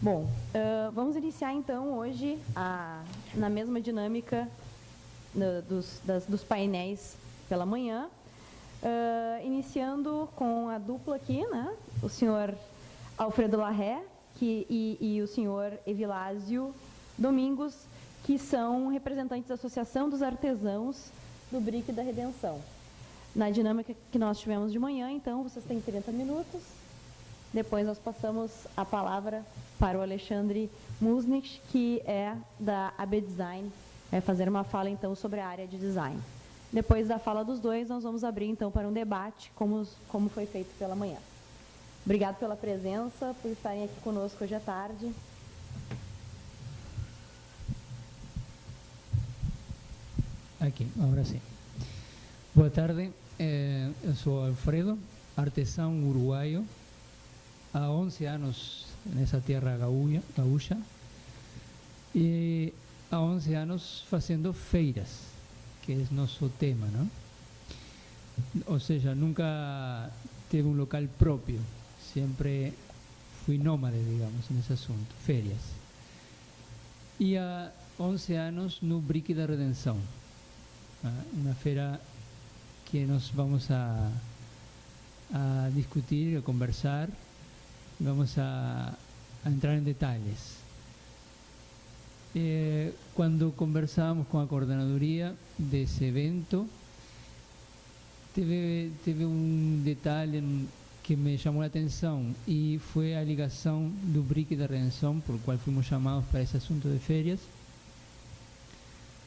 Bom, vamos iniciar então hoje na mesma dinâmica dos painéis pela manhã, iniciando com a dupla aqui, né? O senhor Alfredo Larré e o senhor Evilásio Domingos, que são representantes da Associação dos Artesãos do BRIC da Redenção. Na dinâmica que nós tivemos de manhã, então, vocês têm 30 minutos. Depois nós passamos a palavra para o Alexandre Musnich, que é da AB Design, vai fazer uma fala, então, sobre a área de design. Depois da fala dos dois, nós vamos abrir, então, para um debate, como foi feito pela manhã. Obrigado pela presença, por estarem aqui conosco hoje à tarde. Aqui, agora sim. Boa tarde, eu sou Alfredo, artesão uruguaio, há 11 anos nessa terra gaúcha e há 11 anos fazendo feiras, que é nosso tema, não? Ou seja, nunca teve um local próprio, sempre fui nômade, digamos, nesse assunto, férias. E há 11 anos no BRIC da Redenção, uma feira que nós vamos a discutir, a conversar. Vamos a entrar em detalhes. Quando conversamos com a coordenadoria desse evento, teve um detalhe que me chamou a atenção e foi a ligação do BRIC da Redenção, por qual fomos chamados para esse assunto de férias,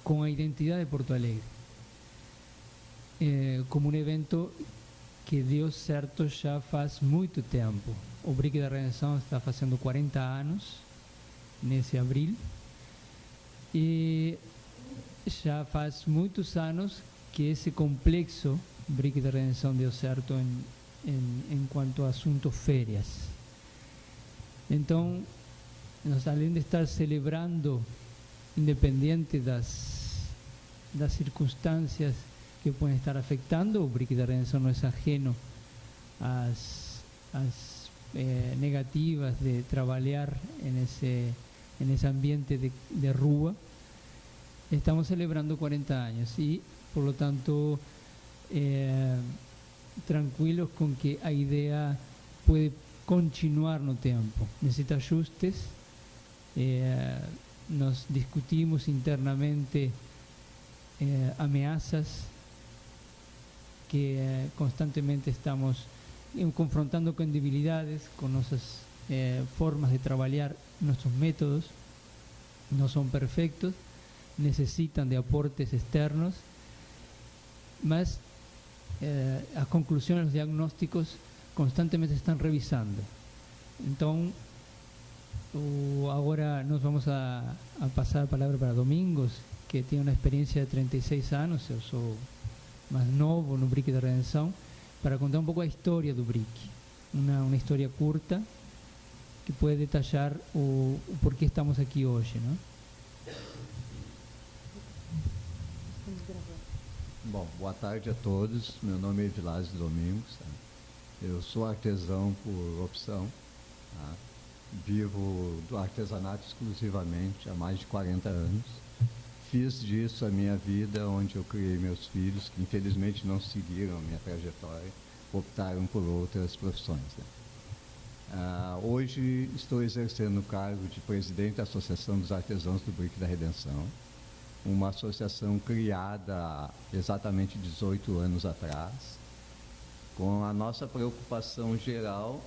com a identidade de Porto Alegre, como um evento que deu certo já faz muito tempo. O BRIC da Redenção está fazendo 40 anos, nesse abril, e já faz muitos anos que esse complexo BRIC da Redenção deu certo em quanto a assunto férias. Então, nós, além de estar celebrando, independente das circunstâncias que podem estar afetando, o BRIC da Redenção não é ajeno às negativas de trabalhar nesse ambiente de rua. Estamos celebrando 40 anos e, por lo tanto, tranquilos com que a ideia pode continuar no tempo. Necessita ajustes. Nós discutimos internamente ameaças que constantemente estamos confrontando com debilidades, com nossas formas de trabalhar, nossos métodos não são perfeitos, necessitam de aportes externos, mas as conclusões, os diagnósticos constantemente estão revisando. Então, agora nós vamos a passar a palavra para Domingos, que tem uma experiência de 36 anos, eu sou mais novo no BRIC da Redenção, para contar um pouco a história do BRIC, uma história curta que pode detalhar o porquê estamos aqui hoje, não? Bom, boa tarde a todos. Meu nome é Evilásio Domingos. Tá? Eu sou artesão por opção. Tá? Vivo do artesanato exclusivamente há mais de 40 anos. Fiz disso a minha vida, onde eu criei meus filhos, que infelizmente não seguiram a minha trajetória, optaram por outras profissões. Né? Hoje estou exercendo o cargo de presidente da Associação dos Artesãos do BRIC da Redenção, uma associação criada há exatamente 18 anos atrás, com a nossa preocupação geral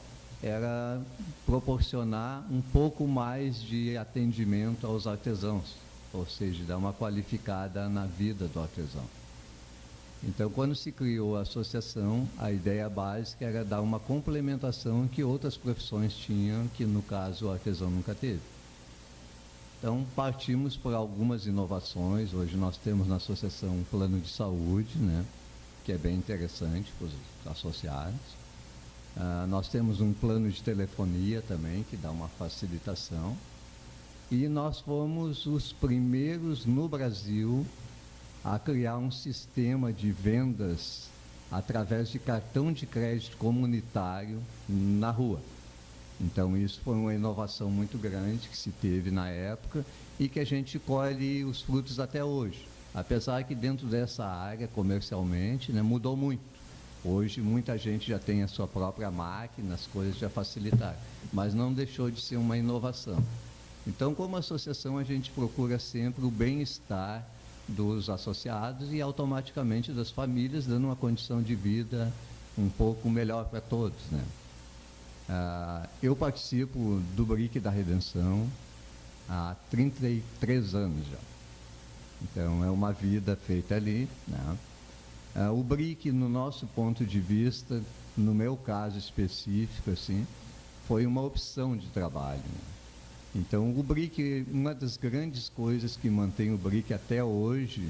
era proporcionar um pouco mais de atendimento aos artesãos, ou seja, dar uma qualificada na vida do artesão. Então, quando se criou a associação, a ideia básica era dar uma complementação que outras profissões tinham, que no caso o artesão nunca teve. Então, partimos por algumas inovações. Hoje nós temos na associação um plano de saúde, né, que é bem interessante para os associados. Nós temos um plano de telefonia também, que dá uma facilitação. E nós fomos os primeiros no Brasil a criar um sistema de vendas através de cartão de crédito comunitário na rua. Então, isso foi uma inovação muito grande que se teve na época e que a gente colhe os frutos até hoje. Apesar que dentro dessa área, comercialmente, né, mudou muito. Hoje, muita gente já tem a sua própria máquina, as coisas já facilitaram, mas não deixou de ser uma inovação. Então, como associação, a gente procura sempre o bem-estar dos associados e, automaticamente, das famílias, dando uma condição de vida um pouco melhor para todos, né? Eu participo do BRIC da Redenção há 33 anos já. Então, é uma vida feita ali, né? O BRIC, no nosso ponto de vista, no meu caso específico, assim, foi uma opção de trabalho, né? Então, o BRIC, uma das grandes coisas que mantém o BRIC até hoje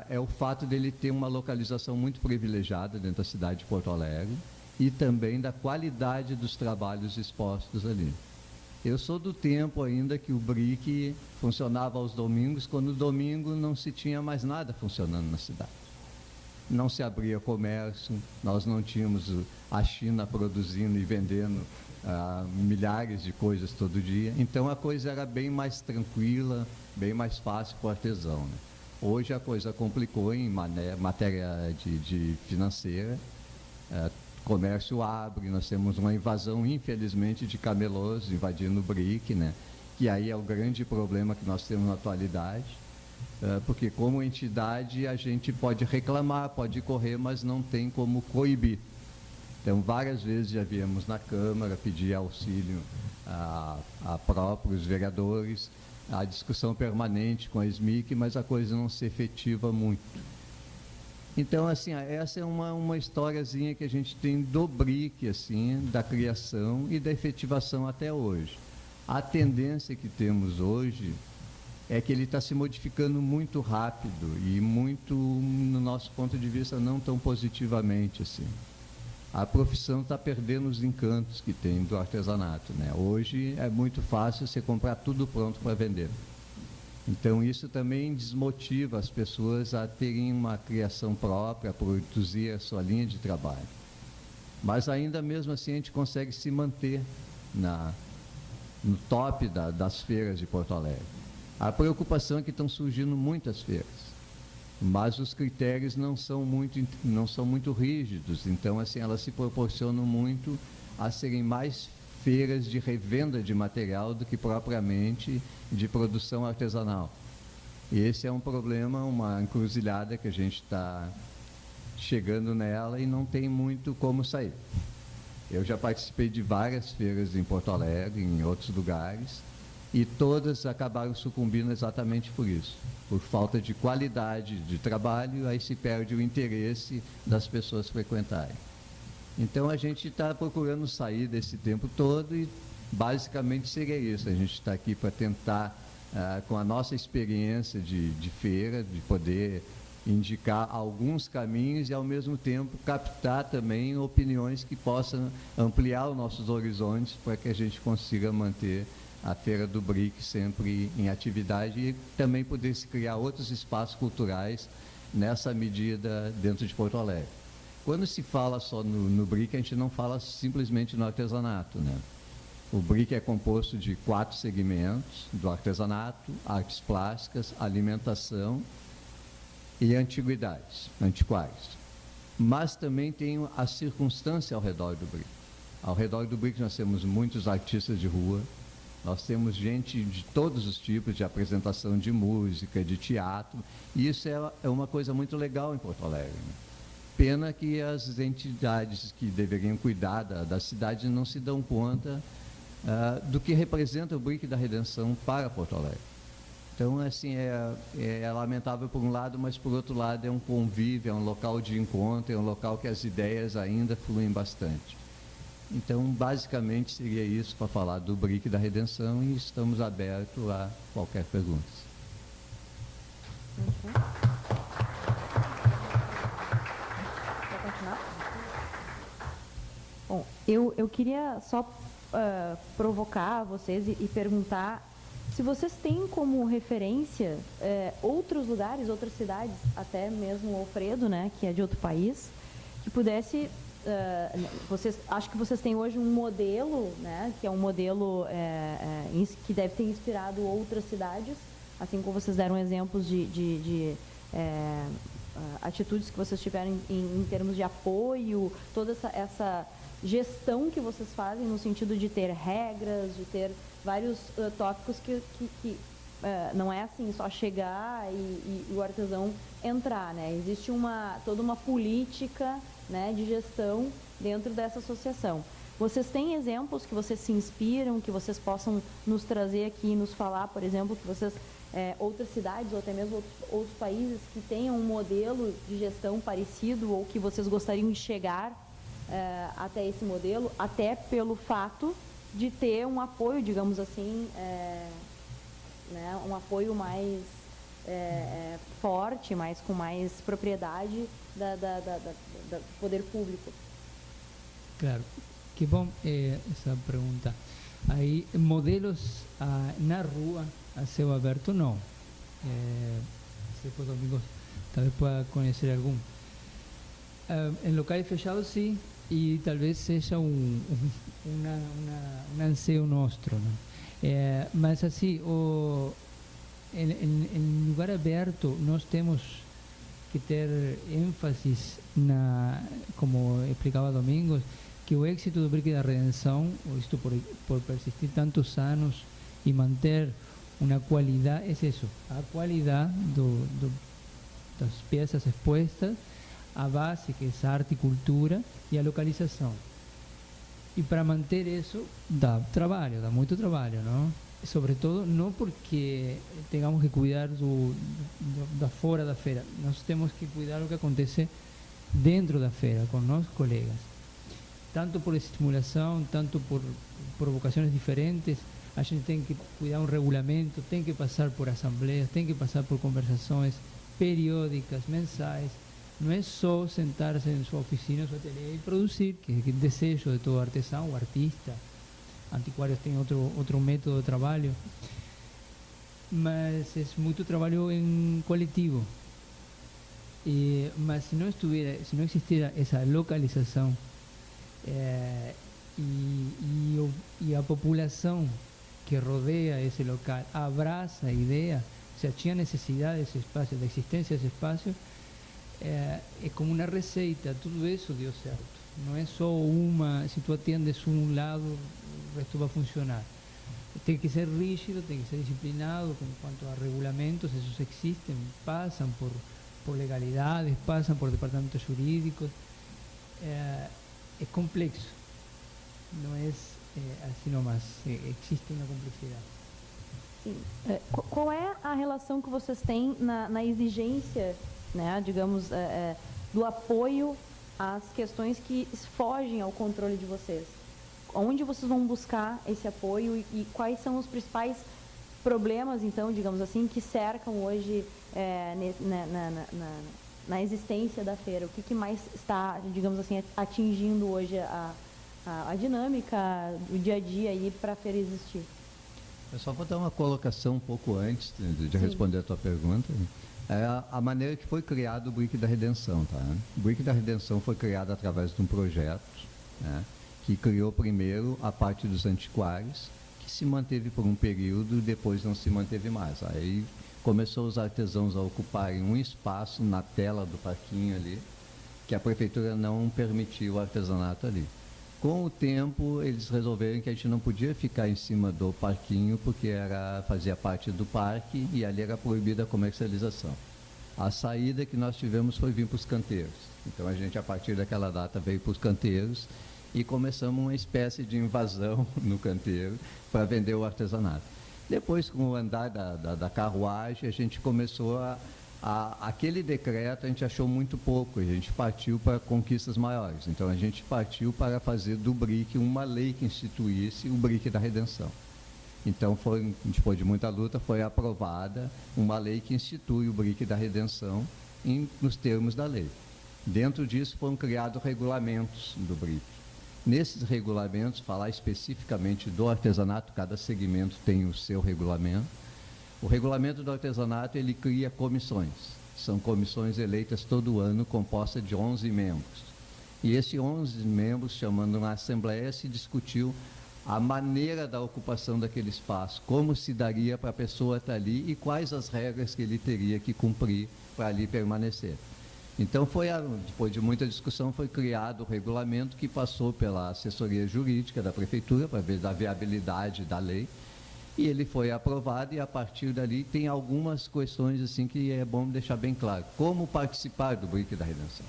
é o fato dele ter uma localização muito privilegiada dentro da cidade de Porto Alegre e também da qualidade dos trabalhos expostos ali. Eu sou do tempo ainda que o BRIC funcionava aos domingos, quando no domingo não se tinha mais nada funcionando na cidade. Não se abria comércio, nós não tínhamos a China produzindo e vendendo milhares de coisas todo dia. Então, a coisa era bem mais tranquila, bem mais fácil para o artesão, né? Hoje a coisa complicou em matéria de financeira. Comércio abre, nós temos uma invasão, infelizmente, de camelôs invadindo o BRIC, né? Que aí é o grande problema que nós temos na atualidade, porque como entidade a gente pode reclamar, pode correr, mas não tem como coibir. Então, várias vezes já viemos na Câmara pedir auxílio a próprios vereadores, a discussão permanente com a SMIC, mas a coisa não se efetiva muito. Então, assim, essa é uma historiazinha que a gente tem do BRIC, assim, da criação e da efetivação até hoje. A tendência que temos hoje é que ele está se modificando muito rápido e muito, no nosso ponto de vista, não tão positivamente, assim. A profissão está perdendo os encantos que tem do artesanato, né? Hoje é muito fácil você comprar tudo pronto para vender. Então, isso também desmotiva as pessoas a terem uma criação própria, a produzir a sua linha de trabalho. Mas ainda mesmo assim a gente consegue se manter no top das feiras de Porto Alegre. A preocupação é que estão surgindo muitas feiras, mas os critérios não são muito rígidos. Então, assim, elas se proporcionam muito a serem mais feiras de revenda de material do que propriamente de produção artesanal. E esse é um problema, uma encruzilhada que a gente está chegando nela e não tem muito como sair. Eu já participei de várias feiras em Porto Alegre, em outros lugares, e todas acabaram sucumbindo exatamente por isso, por falta de qualidade de trabalho, aí se perde o interesse das pessoas frequentarem. Então, a gente está procurando sair desse tempo todo e, basicamente, seria isso. A gente está aqui para tentar, com a nossa experiência de feira, de poder indicar alguns caminhos e, ao mesmo tempo, captar também opiniões que possam ampliar os nossos horizontes para que a gente consiga manter a Feira do BRIC sempre em atividade e também poder se criar outros espaços culturais nessa medida dentro de Porto Alegre. Quando se fala só no BRIC, a gente não fala simplesmente no artesanato, né? O BRIC é composto de 4 segmentos, do artesanato, artes plásticas, alimentação e antiguidades, antiquários. Mas também tem a circunstância ao redor do BRIC. Ao redor do BRIC nós temos muitos artistas de rua, nós temos gente de todos os tipos de apresentação de música, de teatro, e isso é uma coisa muito legal em Porto Alegre, né? Pena que as entidades que deveriam cuidar da cidade não se dão conta do que representa o BRIC da Redenção para Porto Alegre. Então, assim, é lamentável por um lado, mas por outro lado é um convívio, é um local de encontro, é um local que as ideias ainda fluem bastante. Então, basicamente, seria isso para falar do BRIC da Redenção e estamos abertos a qualquer pergunta. Bom, eu queria só provocar vocês e perguntar se vocês têm como referência outros lugares, outras cidades, até mesmo o Alfredo, né, que é de outro país, que pudesse acho que vocês têm hoje um modelo, né, que é um modelo que deve ter inspirado outras cidades, assim como vocês deram exemplos de atitudes que vocês tiveram em termos de apoio, toda essa gestão que vocês fazem no sentido de ter regras, de ter vários tópicos que não é assim só chegar e o artesão entrar, né? Existe toda uma política, né, de gestão dentro dessa associação. Vocês têm exemplos que vocês se inspiram, que vocês possam nos trazer aqui e nos falar, por exemplo, que vocês, outras cidades ou até mesmo outros países que tenham um modelo de gestão parecido ou que vocês gostariam de chegar até esse modelo, até pelo fato de ter um apoio, digamos assim, né, um apoio mais forte, com mais propriedade do poder público. Claro, que bom essa pergunta. Aí, modelos na rua, a céu aberto, não. Depois, Domingos, talvez pueda conhecer algum. Em locais fechados, sim, e talvez seja um anseio nosso, né? Mas, assim, em lugar aberto, nós temos que ter ênfase como explicava Domingos, que o êxito do Brick da Redenção, isto por persistir tantos anos e manter uma qualidade, é isso, a qualidade das peças expostas, a base, que é a arte e cultura, e a localização. E para manter isso, dá muito trabalho, não? Sobretudo, não porque tengamos que cuidar da fora da feira, nós temos que cuidar do que acontece dentro da feira, com nossos colegas. Tanto por estimulação, tanto por provocações diferentes, a gente tem que cuidar um regulamento, tem que passar por assembleias, tem que passar por conversações periódicas, mensais. Não é só sentar-se em sua oficina, em sua ateliê e produzir, que é o desejo de todo artesão, o artista. Antiquários tem outro método de trabalho, mas é muito trabalho em coletivo. Mas se não existira essa localização e a população que rodeia esse local abraça a ideia, se tinha necessidade desse espaço, da existência desse espaço, é como uma receita, tudo isso deu certo. Não é só se tu atendes um lado, o resto vai funcionar. Tem que ser rígido, tem que ser disciplinado quanto a regulamentos, esos existem, passam por legalidades, passam por departamentos jurídicos. É complexo, não é assim nomás, existe uma complexidade. Sim. Qual é a relação que vocês têm na exigência, né, digamos, do apoio às questões que fogem ao controle de vocês? Onde vocês vão buscar esse apoio e quais são os principais problemas, então, digamos assim, que cercam hoje na existência da feira? O que mais está, digamos assim, atingindo hoje a dinâmica, o dia a dia aí para a feira existir? Eu só vou dar uma colocação um pouco antes de responder a tua pergunta. É a maneira que foi criado o Brick da Redenção, tá? O Brick da Redenção foi criado através de um projeto, né, que criou primeiro a parte dos antiquários, que se manteve por um período e depois não se manteve mais. Aí começou os artesãos a ocuparem um espaço na tela do parquinho ali, que a prefeitura não permitiu o artesanato ali. Com o tempo, eles resolveram que a gente não podia ficar em cima do parquinho, porque fazia parte do parque e ali era proibida a comercialização. A saída que nós tivemos foi vir para os canteiros. Então, a gente, a partir daquela data, veio para os canteiros e começamos uma espécie de invasão no canteiro para vender o artesanato. Depois, com o andar da carruagem, a gente começou aquele decreto a gente achou muito pouco, a gente partiu para conquistas maiores. Então, a gente partiu para fazer do BRIC uma lei que instituísse o BRIC da Redenção. Então, depois de muita luta, foi aprovada uma lei que institui o BRIC da Redenção nos termos da lei. Dentro disso, foram criados regulamentos do BRIC. Nesses regulamentos, falar especificamente do artesanato, cada segmento tem o seu regulamento. O regulamento do artesanato, ele cria comissões. São comissões eleitas todo ano, compostas de 11 membros. E esses 11 membros, chamando uma assembleia, se discutiu a maneira da ocupação daquele espaço, como se daria para a pessoa estar ali e quais as regras que ele teria que cumprir para ali permanecer. Então, depois de muita discussão, foi criado o regulamento que passou pela assessoria jurídica da prefeitura para ver da viabilidade da lei, e ele foi aprovado, e a partir dali tem algumas questões assim que é bom deixar bem claro. Como participar do BRIC da Redenção?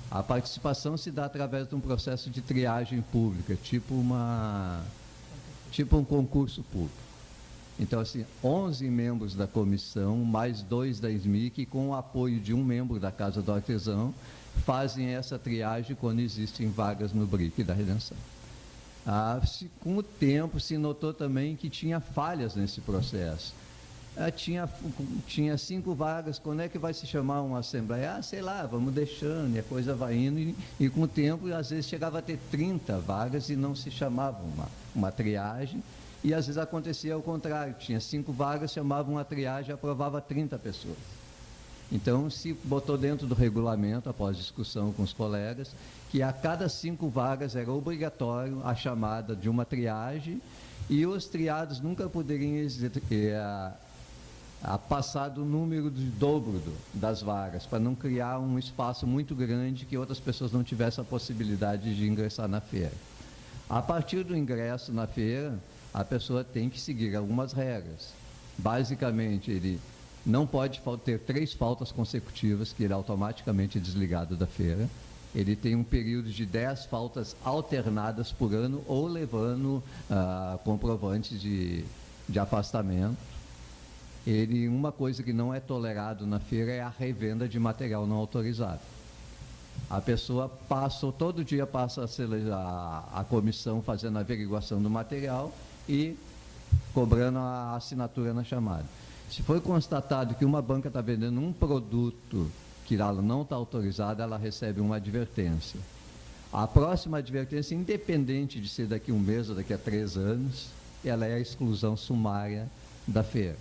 A participação se dá através de um processo de triagem pública, tipo um concurso público. Então, assim, 11 membros da comissão, mais 2 da SMIC, com o apoio de um membro da Casa do Artesão, fazem essa triagem quando existem vagas no BRIC da Redenção. Com o tempo, se notou também que tinha falhas nesse processo. Tinha 5 vagas, quando é que vai se chamar uma assembleia? Sei lá, vamos deixando, e a coisa vai indo, e com o tempo, às vezes, chegava a ter 30 vagas e não se chamava uma triagem, e às vezes acontecia ao contrário, tinha 5 vagas, chamava uma triagem e aprovava 30 pessoas. Então, se botou dentro do regulamento, após discussão com os colegas, que a cada 5 vagas era obrigatório a chamada de uma triagem, e os triados nunca poderiam passar do número de dobro das vagas, para não criar um espaço muito grande que outras pessoas não tivessem a possibilidade de ingressar na feira. A partir do ingresso na feira, a pessoa tem que seguir algumas regras. Basicamente, ele não pode ter 3 faltas consecutivas, que ele é automaticamente desligado da feira. Ele tem um período de 10 faltas alternadas por ano, ou levando comprovantes de afastamento. Uma coisa que não é tolerado na feira é a revenda de material não autorizado. A pessoa todo dia passa a comissão fazendo a averiguação do material e cobrando a assinatura na chamada. Se foi constatado que uma banca está vendendo um produto que ela não está autorizada, ela recebe uma advertência. A próxima advertência, independente de ser daqui a 1 mês ou daqui a 3 anos, ela é a exclusão sumária da feira.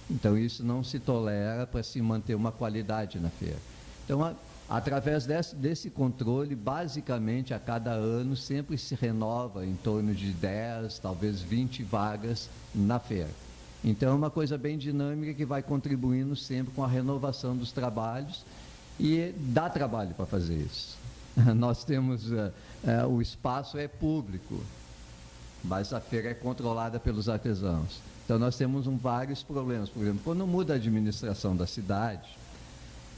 Então, isso não se tolera para se manter uma qualidade na feira. Então, através desse controle, basicamente, a cada ano, sempre se renova em torno de 10, talvez 20 vagas na feira. Então, é uma coisa bem dinâmica que vai contribuindo sempre com a renovação dos trabalhos, e dá trabalho para fazer isso. Nós temos, o espaço é público, mas a feira é controlada pelos artesãos. Então, nós temos vários problemas. Por exemplo, quando muda a administração da cidade,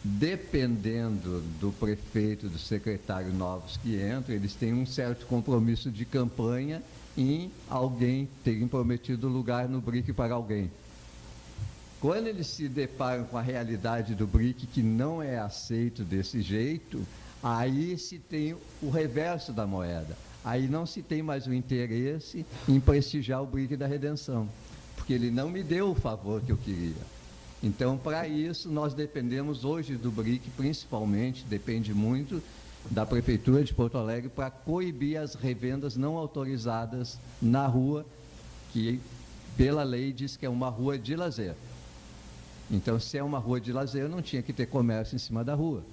dependendo do prefeito, do secretário novos que entram, eles têm um certo compromisso de campanha em alguém terem prometido lugar no BRIC para alguém. Quando eles se deparam com a realidade do BRIC, que não é aceito desse jeito, aí se tem o reverso da moeda. Aí não se tem mais o interesse em prestigiar o BRIC da Redenção, porque ele não me deu o favor que eu queria. Então, para isso, nós dependemos hoje do BRIC, principalmente, depende muito da Prefeitura de Porto Alegre, para coibir as revendas não autorizadas na rua, que pela lei diz que é uma rua de lazer. Então, se é uma rua de lazer, não tinha que ter comércio em cima da rua.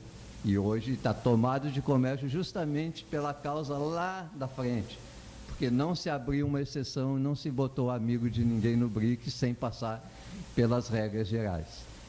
E hoje está tomado de comércio justamente pela causa lá da frente, porque não se abriu uma exceção, não se botou amigo de ninguém no BRIC sem passar pelas regras gerais.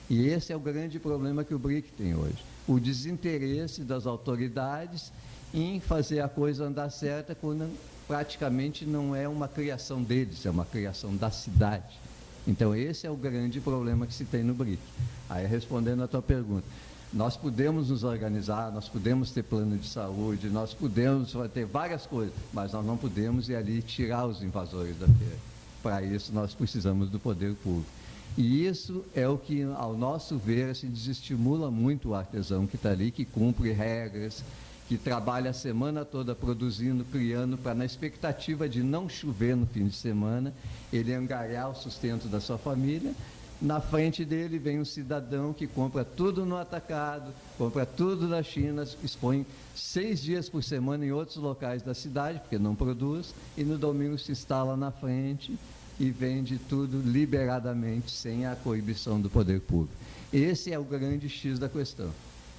E esse é o grande problema que o BRIC tem hoje. O desinteresse das autoridades em fazer a coisa andar certa, quando praticamente não é uma criação deles, é uma criação da cidade. Então, esse é o grande problema que se tem no BRIC. Aí, respondendo a tua pergunta, nós podemos nos organizar, nós podemos ter plano de saúde, nós podemos ter várias coisas, mas nós não podemos ir ali tirar os invasores da feira. Para isso, nós precisamos do poder público. E isso é o que, ao nosso ver, se desestimula muito o artesão que está ali, que cumpre regras, que trabalha a semana toda produzindo, criando, para, na expectativa de não chover no fim de semana, ele angariar o sustento da sua família. Na frente dele vem um cidadão que compra tudo no atacado, compra tudo da China, expõe 6 dias por semana em outros locais da cidade, porque não produz, e no domingo se instala na frente e vende tudo liberadamente, sem a coibição do poder público. Esse é o grande X da questão.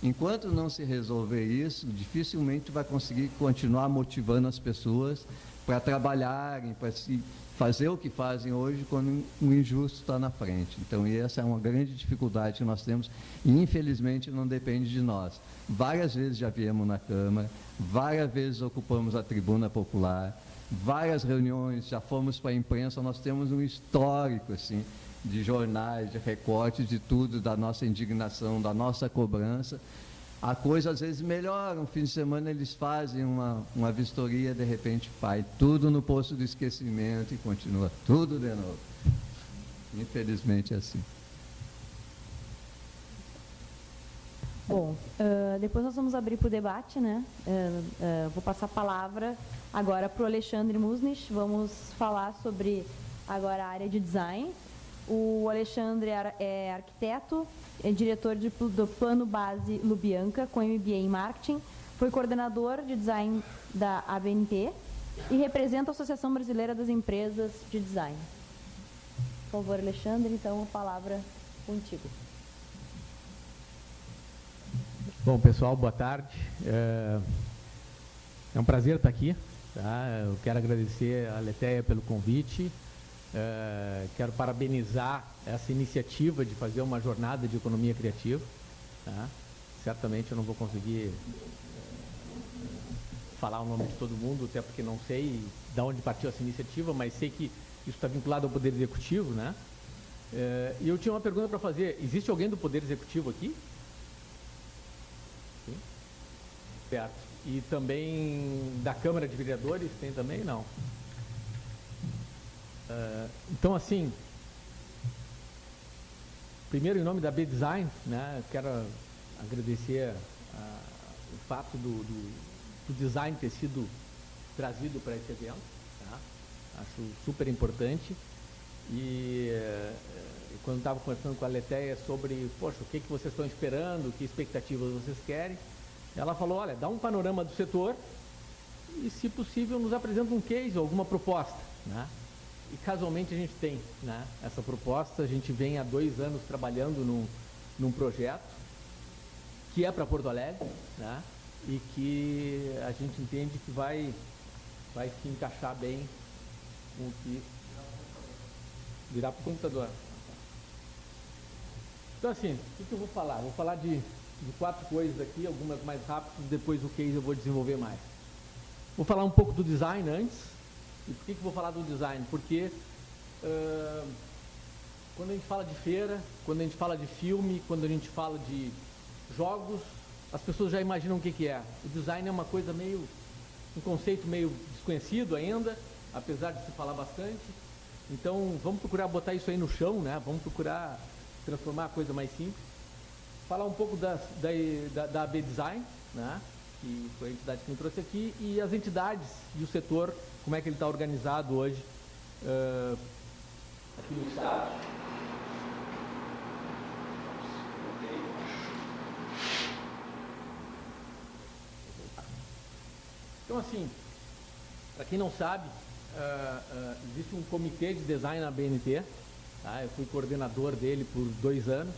Enquanto não se resolver isso, dificilmente vai conseguir continuar motivando as pessoas para trabalharem, para se fazer o que fazem hoje quando um injusto está na frente. Então, essa é uma grande dificuldade que nós temos e, infelizmente, não depende de nós. Várias vezes já viemos na Câmara, várias vezes ocupamos a tribuna popular, várias reuniões, já fomos para a imprensa, nós temos um histórico, assim, de jornais, de recortes, de tudo, da nossa indignação, da nossa cobrança. A coisa às vezes melhora, um fim de semana eles fazem uma vistoria, de repente vai tudo no poço do esquecimento e continua tudo de novo. Infelizmente é assim. Bom, depois nós vamos abrir para o debate, né? Vou passar a palavra agora para o Alexandre Musnich. Vamos falar sobre agora a área de design. O Alexandre é arquiteto, é diretor do Plano Base Lubianca, com MBA em Marketing, foi coordenador de design da ABNT e representa a Associação Brasileira das Empresas de Design. Por favor, Alexandre, então a palavra contigo. Bom, pessoal, boa tarde. É um prazer estar aqui. Tá? Eu quero agradecer a Letéia pelo convite. Quero parabenizar essa iniciativa de fazer uma jornada de economia criativa. Tá? Certamente eu não vou conseguir falar o nome de todo mundo, até porque não sei de onde partiu essa iniciativa, mas sei que isso está vinculado ao Poder Executivo, né? E eu tinha uma pergunta para fazer. Existe alguém do Poder Executivo aqui? Sim? Certo. E também da Câmara de Vereadores tem também? Não. Então, assim, primeiro, em nome da B-Design, né, quero agradecer o fato do design ter sido trazido para esse evento. Tá? Acho super importante. E quando estava conversando com a Letéia sobre, poxa, o que vocês estão esperando, que expectativas vocês querem, ela falou, olha, dá um panorama do setor e, se possível, nos apresenta um case, alguma proposta, né? E casualmente a gente tem, né, essa proposta. A gente vem há 2 anos trabalhando num projeto que é para Porto Alegre, né, e que a gente entende que vai se encaixar bem com o que virar para o computador. Então, assim, o que eu vou falar? Vou falar de 4 coisas aqui, algumas mais rápidas, depois o case eu vou desenvolver mais. Vou falar um pouco do design antes. E por que vou falar do design? Porque quando a gente fala de feira, quando a gente fala de filme, quando a gente fala de jogos, as pessoas já imaginam o que é. O design é uma coisa um conceito meio desconhecido ainda, apesar de se falar bastante. Então, vamos procurar botar isso aí no chão, né? Vamos procurar transformar a coisa mais simples. Falar um pouco da AB Design, né? Que foi a entidade que me trouxe aqui, e as entidades e o setor, como é que ele está organizado hoje aqui no estado. Então, assim, para quem não sabe, existe um comitê de design na BNT, tá? Eu fui coordenador dele por 2 anos.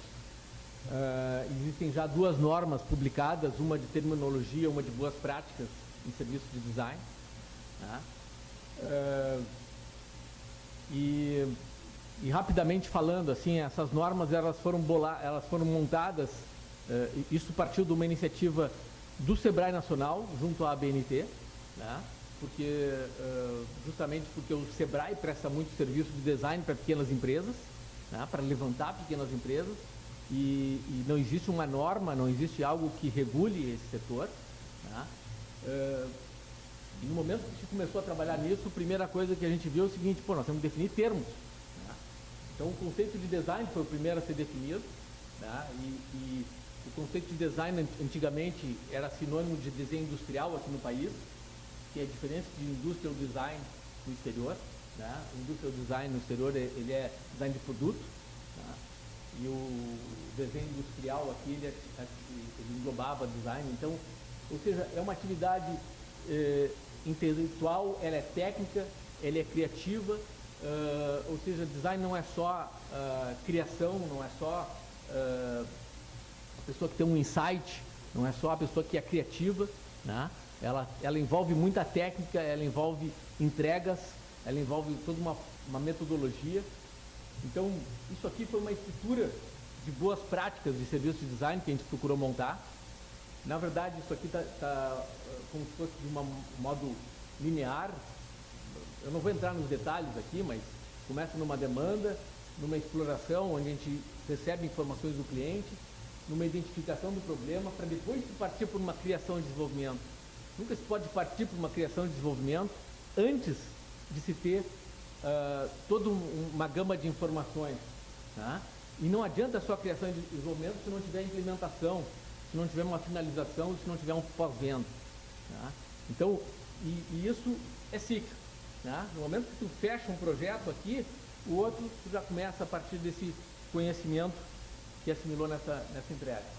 Existem já 2 normas publicadas, uma de terminologia, uma de boas práticas em serviço de design. Tá? E rapidamente falando, assim, essas normas elas foram montadas, isso partiu de uma iniciativa do Sebrae Nacional junto à ABNT, né? Justamente porque o Sebrae presta muito serviço de design para pequenas empresas, né? Para levantar pequenas empresas, e não existe uma norma, não existe algo que regule esse setor, né? E no momento que a gente começou a trabalhar nisso, a primeira coisa que a gente viu é o seguinte, nós temos que definir termos. Né? Então, o conceito de design foi o primeiro a ser definido, né? E o conceito de design antigamente era sinônimo de desenho industrial aqui no país, que é diferente de industrial design no exterior. Né? O industrial design no exterior ele é design de produto, né? E o desenho industrial aqui ele englobava design. Então, ou seja, é uma atividade intelectual, ela é técnica, ela é criativa, ou seja, design não é só criação, não é só a pessoa que tem um insight, não é só a pessoa que é criativa, né? Ela envolve muita técnica, ela envolve entregas, ela envolve toda uma metodologia. Então, isso aqui foi uma estrutura de boas práticas de serviço de design que a gente procurou montar. Na verdade, isso aqui está como se fosse de um modo linear. Eu não vou entrar nos detalhes aqui, mas começa numa demanda, numa exploração, onde a gente recebe informações do cliente, numa identificação do problema, para depois se partir por uma criação e desenvolvimento. Nunca se pode partir por uma criação e desenvolvimento antes de se ter toda uma gama de informações. Tá? E não adianta só a criação e desenvolvimento se não tiver implementação, se não tiver uma finalização, se não tiver um pós-venda. Tá? Então, e isso é ciclo. Tá? No momento que tu fecha um projeto aqui, o outro tu já começa a partir desse conhecimento que assimilou nessa entrega.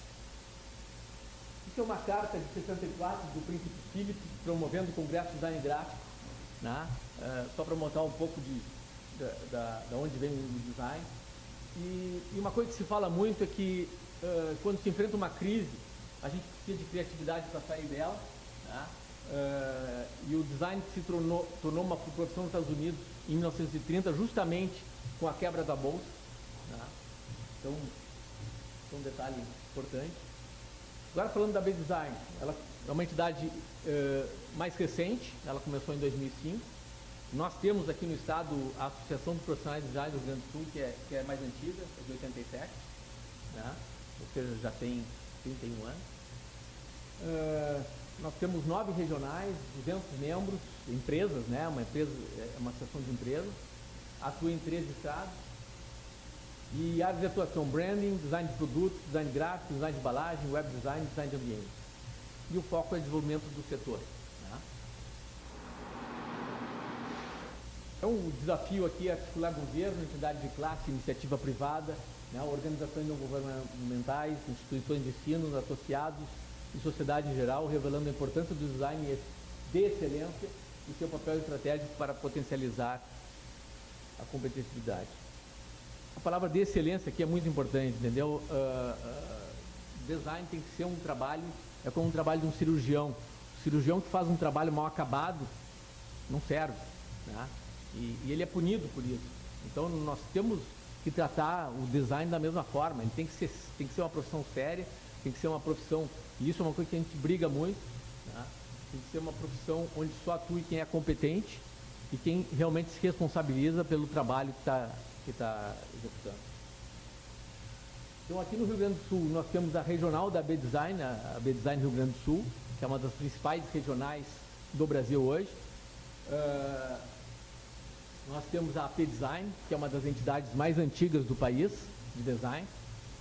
Isso é uma carta de 64 do Príncipe Philip, promovendo o Congresso de Design Gráfico, né? Só para mostrar um pouco da onde vem o design. E uma coisa que se fala muito é que quando se enfrenta uma crise, a gente precisa de criatividade para sair dela. Né? E o design se tornou uma profissão nos Estados Unidos em 1930, justamente com a quebra da bolsa. Né? Então, é um detalhe importante. Agora, falando da B-Design, ela é uma entidade mais recente, ela começou em 2005. Nós temos aqui no estado a Associação dos Profissionais de Design do Rio Grande do Sul, que é mais antiga, é de 87, né? Ou seja, já tem 31 anos. Nós temos 9 regionais, 200 membros, empresas, né? Uma associação de empresas, atua em 13 estados. E áreas de atuação: branding, design de produtos, design gráfico, design de embalagem, web design, design de ambiente. E o foco é desenvolvimento do setor. Né? Então, o desafio aqui é articular governo, entidade de classe, iniciativa privada, né? Organizações não governamentais, instituições de ensino, associados e sociedade em geral, revelando a importância do design de excelência e seu papel estratégico para potencializar a competitividade. A palavra de excelência aqui é muito importante, entendeu? Design tem que ser um trabalho, é como um trabalho de um cirurgião. O cirurgião que faz um trabalho mal acabado não serve, né? E ele é punido por isso. Então, nós temos que tratar o design da mesma forma. Ele tem que ser uma profissão séria, tem que ser uma profissão, e isso é uma coisa que a gente briga muito, né? Tem que ser uma profissão onde só atue quem é competente e quem realmente se responsabiliza pelo trabalho que está executando. Então, aqui no Rio Grande do Sul, nós temos a regional da B-Design, a B-Design Rio Grande do Sul, que é uma das principais regionais do Brasil hoje. Nós temos a AP-Design, que é uma das entidades mais antigas do país de design.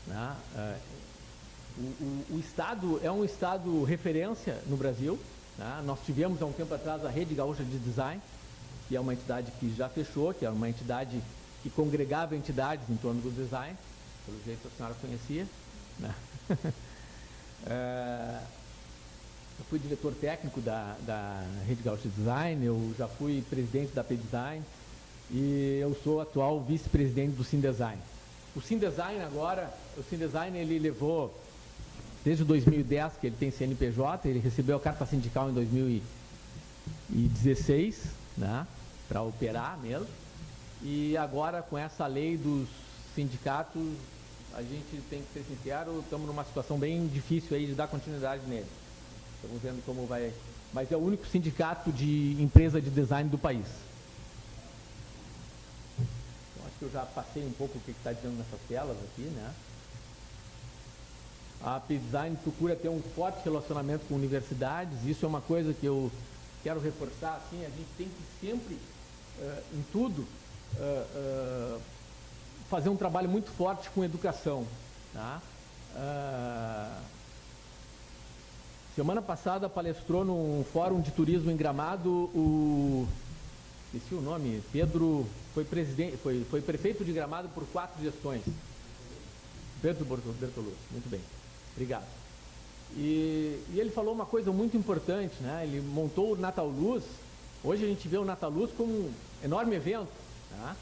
Né? O estado é um estado referência no Brasil. Né? Nós tivemos há um tempo atrás a Rede Gaúcha de Design, que é uma entidade que já fechou, que é uma entidade que congregava entidades em torno do design, pelo jeito a senhora conhecia. Né? Eu fui diretor técnico da Rede Gaúcha de Design, eu já fui presidente da AP-Design e eu sou atual vice-presidente do Sindesign. O Sindesign agora, ele levou, desde 2010 que ele tem CNPJ, ele recebeu a carta sindical em 2016, né, para operar mesmo. E agora, com essa lei dos sindicatos, a gente tem que ser sincero, estamos numa situação bem difícil aí de dar continuidade nele. Estamos vendo como vai... Mas é o único sindicato de empresa de design do país. Então, acho que eu já passei um pouco o que está dizendo nessas telas aqui, né? A AP-Design procura ter um forte relacionamento com universidades. Isso é uma coisa que eu quero reforçar. Assim, a gente tem que sempre, em tudo, fazer um trabalho muito forte com educação. Tá? Semana passada palestrou num fórum de turismo em Gramado esqueci o nome, Pedro, foi prefeito de Gramado por 4 gestões. Pedro Bertolucci, muito bem, obrigado. E ele falou uma coisa muito importante, né? Ele montou o Natal Luz. Hoje a gente vê o Natal Luz como um enorme evento, tá?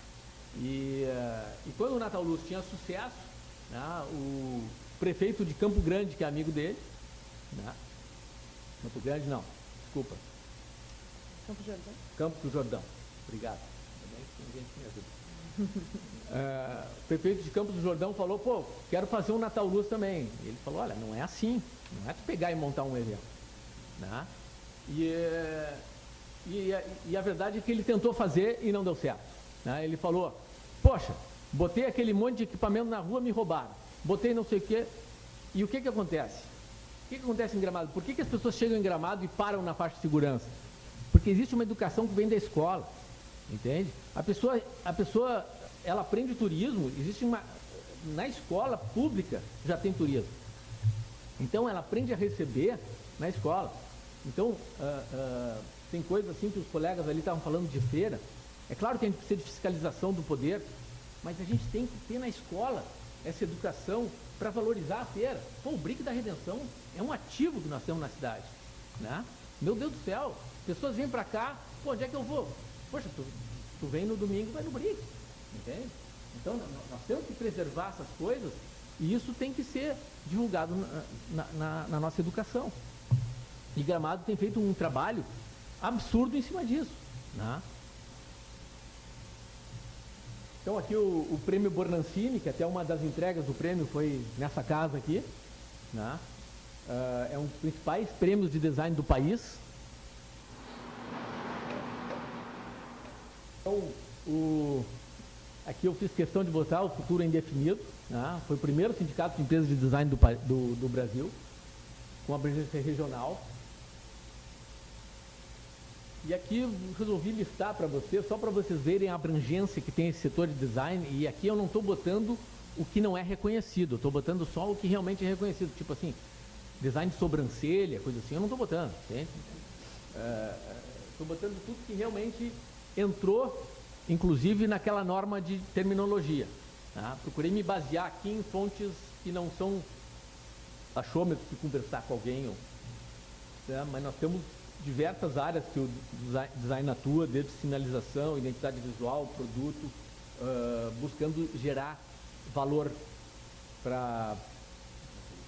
E quando o Natal Luz tinha sucesso, né, o prefeito de Campo Grande, que é amigo dele, né? Campo Grande não, desculpa. Campo Jordão. Campo do Jordão. Obrigado. Também tem gente que me ajuda. O prefeito de Campos do Jordão falou, pô, quero fazer um Natal Luz também. E ele falou, olha, não é assim. Não é tu pegar e montar um evento. Né? E a verdade é que ele tentou fazer e não deu certo. Né? Ele falou, poxa, botei aquele monte de equipamento na rua, me roubaram. Botei não sei o quê. E o que acontece? O que acontece em Gramado? Por que as pessoas chegam em Gramado e param na faixa de segurança? Porque existe uma educação que vem da escola. Entende? A pessoa, ela aprende turismo, na escola pública já tem turismo. Então, ela aprende a receber na escola. Então, tem coisas assim que os colegas ali estavam falando de feira. É claro que a gente precisa de fiscalização do poder, mas a gente tem que ter na escola essa educação para valorizar a feira. Pô, o Brick da Redenção é um ativo que nós temos na cidade. Né? Meu Deus do céu, pessoas vêm para cá, pô, onde é que eu vou? Poxa, tu vem no domingo e vai no Brick. Entende? Então, nós temos que preservar essas coisas e isso tem que ser divulgado na nossa educação. E Gramado tem feito um trabalho absurdo em cima disso. Né? Então aqui o prêmio Bornancini, que até uma das entregas do prêmio foi nessa casa aqui. Né? É um dos principais prêmios de design do país. Então, aqui eu fiz questão de botar o Futuro Indefinido. Né? Foi o primeiro sindicato de empresas de design do Brasil, com abrangência regional. E aqui eu resolvi listar para vocês, só para vocês verem a abrangência que tem esse setor de design. E aqui eu não estou botando o que não é reconhecido, eu estou botando só o que realmente é reconhecido. Tipo assim, design de sobrancelha, coisa assim, eu não estou botando. Estou botando tudo que realmente entrou, inclusive, naquela norma de terminologia. Tá? Procurei me basear aqui em fontes que não são achômetros de conversar com alguém. Tá? Mas nós temos diversas áreas que o design atua, desde sinalização, identidade visual, produto, buscando gerar valor para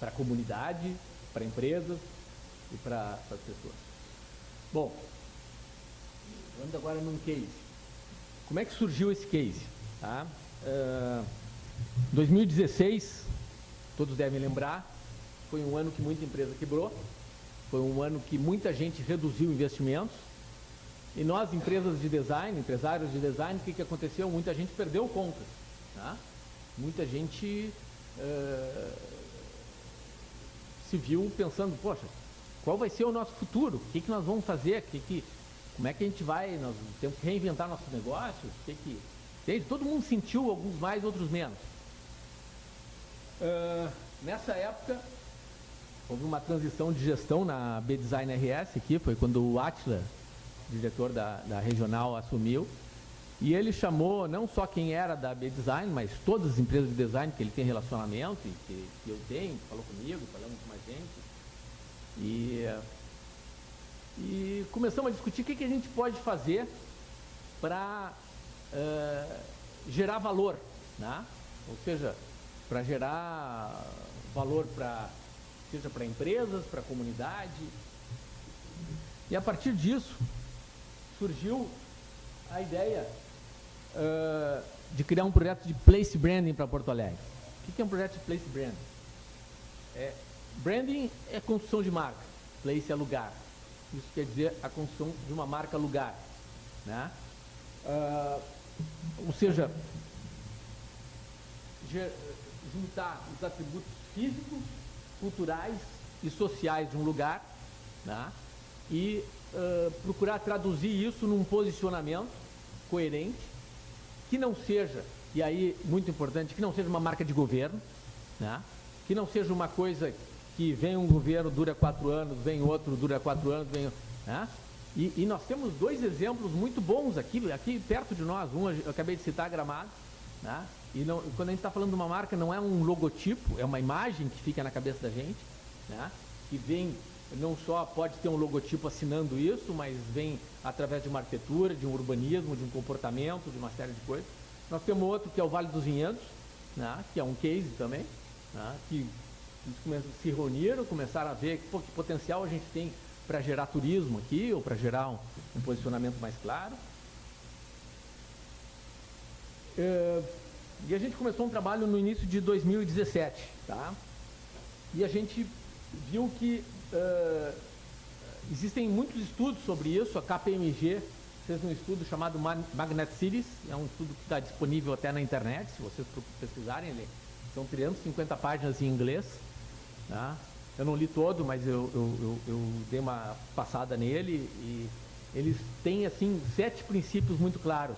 a comunidade, para empresas e para as pessoas. Bom, vamos agora num case. Como é que surgiu esse case? Tá? 2016, todos devem lembrar, foi um ano que muita empresa quebrou. Foi um ano que muita gente reduziu investimentos e nós, empresas de design, empresários de design, o que aconteceu? Muita gente perdeu contas. Tá? Muita gente se viu pensando, poxa, qual vai ser o nosso futuro? O que nós vamos fazer? Como é que a gente vai? Nós temos que reinventar nossos negócios? Todo mundo sentiu, alguns mais, outros menos. Nessa época, houve uma transição de gestão na B-Design RS aqui, foi quando o Átila, diretor da regional, assumiu. E ele chamou não só quem era da B-Design, mas todas as empresas de design que ele tem relacionamento, e que eu tenho, falou comigo, falamos com mais gente. E começamos a discutir o que a gente pode fazer para gerar valor, né? Ou seja, para gerar valor seja para empresas, para a comunidade. E a partir disso, surgiu a ideia de criar um projeto de place branding para Porto Alegre. O que é um projeto de place branding? Branding é construção de marca, place é lugar. Isso quer dizer a construção de uma marca lugar. Né? Ou seja, juntar os atributos físicos, culturais e sociais de um lugar, né? E procurar traduzir isso num posicionamento coerente, que não seja, e aí muito importante, que não seja uma marca de governo, né? Que não seja uma coisa que vem um governo, dura 4 anos, vem outro, dura 4 anos, vem outro, né? E nós temos 2 exemplos muito bons aqui perto de nós. Um, eu acabei de citar, Gramado, né? E não, quando a gente está falando de uma marca, não é um logotipo, é uma imagem que fica na cabeça da gente, né? Que vem, não só pode ter um logotipo assinando isso, mas vem através de uma arquitetura, de um urbanismo, de um comportamento, de uma série de coisas. Nós temos outro que é o Vale dos Vinhedos, né? Que é um case também, né? Que Eles se reuniram, começaram a ver que potencial a gente tem para gerar turismo aqui, ou para gerar um posicionamento mais claro. E a gente começou um trabalho no início de 2017, tá? E a gente viu que existem muitos estudos sobre isso. A KPMG fez um estudo chamado Magnet Cities, é um estudo que está disponível até na internet, se vocês pesquisarem, são 350 páginas em inglês, tá? Eu não li todo, mas eu dei uma passada nele, e eles têm, assim, 7 princípios muito claros.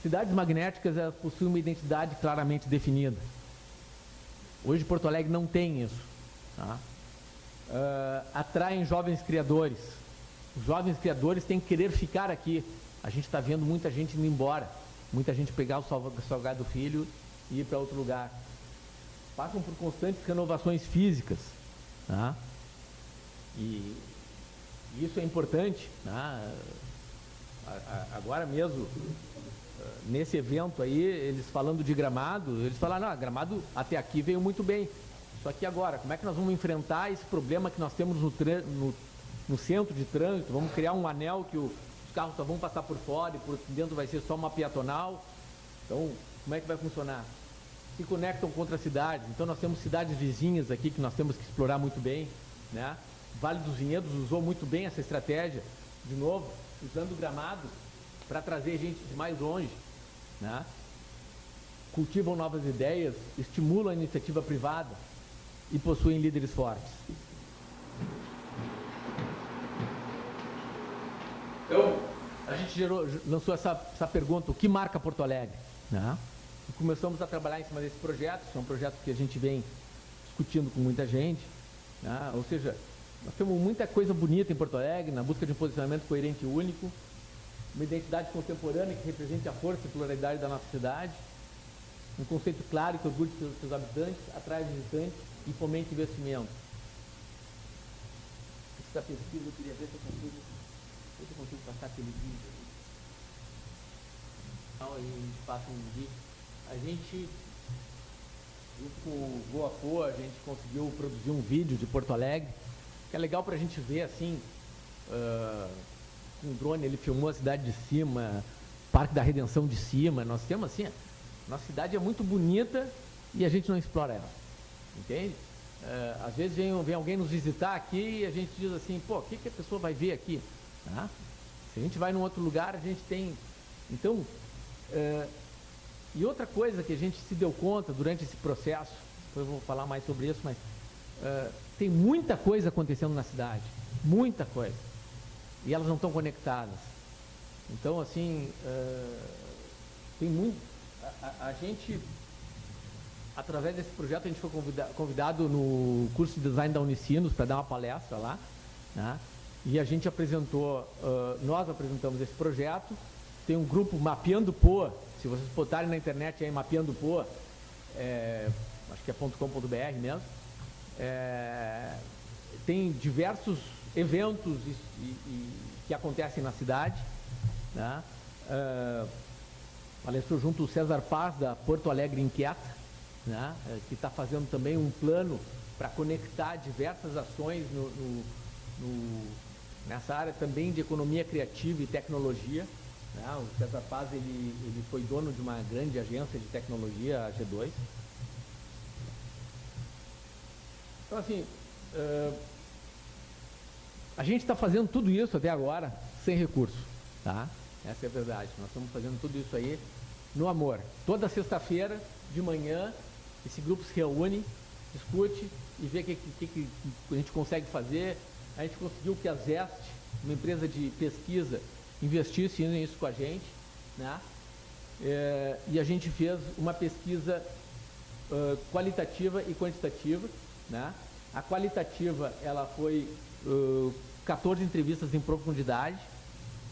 Cidades magnéticas, elas possuem uma identidade claramente definida. Hoje Porto Alegre não tem isso, tá? Atraem jovens criadores. Os jovens criadores têm que querer ficar aqui. A gente está vendo muita gente indo embora, muita gente pegar o Salgado Filho e ir para outro lugar. Passam por constantes renovações físicas, tá? E isso é importante, tá? Agora mesmo, nesse evento aí, eles falando de Gramado, eles falaram, Gramado até aqui veio muito bem. Só que agora, como é que nós vamos enfrentar esse problema que nós temos no centro de trânsito? Vamos criar um anel que os carros só vão passar por fora e por dentro vai ser só uma peatonal? Então, como é que vai funcionar? Se conectam com outras cidades. Então, nós temos cidades vizinhas aqui que nós temos que explorar muito bem, né? Vale dos Vinhedos usou muito bem essa estratégia, de novo, usando o Gramado para trazer gente de mais longe, né? Cultivam novas ideias, estimulam a iniciativa privada e possuem líderes fortes. Então, a gente lançou essa pergunta: o que marca Porto Alegre? Né? E começamos a trabalhar em cima desse projeto. Isso é um projeto que a gente vem discutindo com muita gente, né? Ou seja, nós temos muita coisa bonita em Porto Alegre, na busca de um posicionamento coerente e único, uma identidade contemporânea que represente a força e pluralidade da nossa cidade, um conceito claro que orgulhe seus habitantes, atrai visitantes e fomente investimento. Essa pesquisa eu queria ver se eu consigo passar aquele vídeo. Então, a gente passa um vídeo. A gente, junto com o Voa Poa, a gente conseguiu produzir um vídeo de Porto Alegre, que é legal para a gente ver, assim, com o drone. Ele filmou a cidade de cima, Parque da Redenção de cima. Nós temos, assim, nossa cidade é muito bonita e a gente não explora ela, entende? Às vezes vem alguém nos visitar aqui e a gente diz assim, pô, o que a pessoa vai ver aqui? Tá? Se a gente vai num outro lugar, a gente tem... Então, e outra coisa que a gente se deu conta durante esse processo, depois eu vou falar mais sobre isso, mas tem muita coisa acontecendo na cidade, muita coisa, e elas não estão conectadas. Então, assim, tem muito... A gente, através desse projeto, a gente foi convidado no curso de design da Unicinos para dar uma palestra lá, né? E a gente apresentou, nós apresentamos esse projeto. Tem um grupo Mapeando Poa, se vocês botarem na internet aí, Mapeando Poa, acho que é .com.br mesmo, tem diversos eventos que acontecem na cidade, né? Palestrou junto o César Paz, da Porto Alegre Inquieta, né? Que está fazendo também um plano para conectar diversas ações nessa área também de economia criativa e tecnologia, né? O César Paz, ele foi dono de uma grande agência de tecnologia, a G2. Então, assim, a gente está fazendo tudo isso até agora sem recurso, tá? Essa é a verdade. Nós estamos fazendo tudo isso aí no amor. Toda sexta-feira, de manhã, esse grupo se reúne, discute e vê o que a gente consegue fazer. A gente conseguiu que a Zest, uma empresa de pesquisa, investisse nisso com a gente, né? E a gente fez uma pesquisa qualitativa e quantitativa, né? A qualitativa, ela foi 14 entrevistas em profundidade,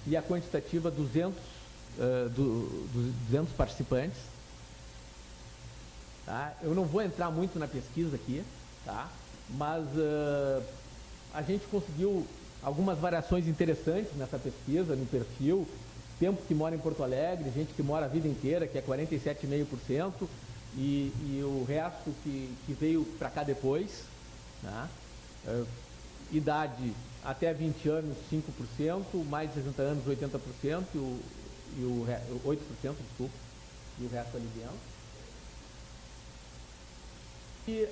e a quantitativa 200 participantes. Tá? Eu não vou entrar muito na pesquisa aqui, tá? Mas a gente conseguiu algumas variações interessantes nessa pesquisa, no perfil, tempo que mora em Porto Alegre, gente que mora a vida inteira, que é 47,5%, e o resto que veio para cá depois, né? Idade até 20 anos 5%, mais de 60 anos 80% e o 8%, desculpa, e o resto ali dentro. E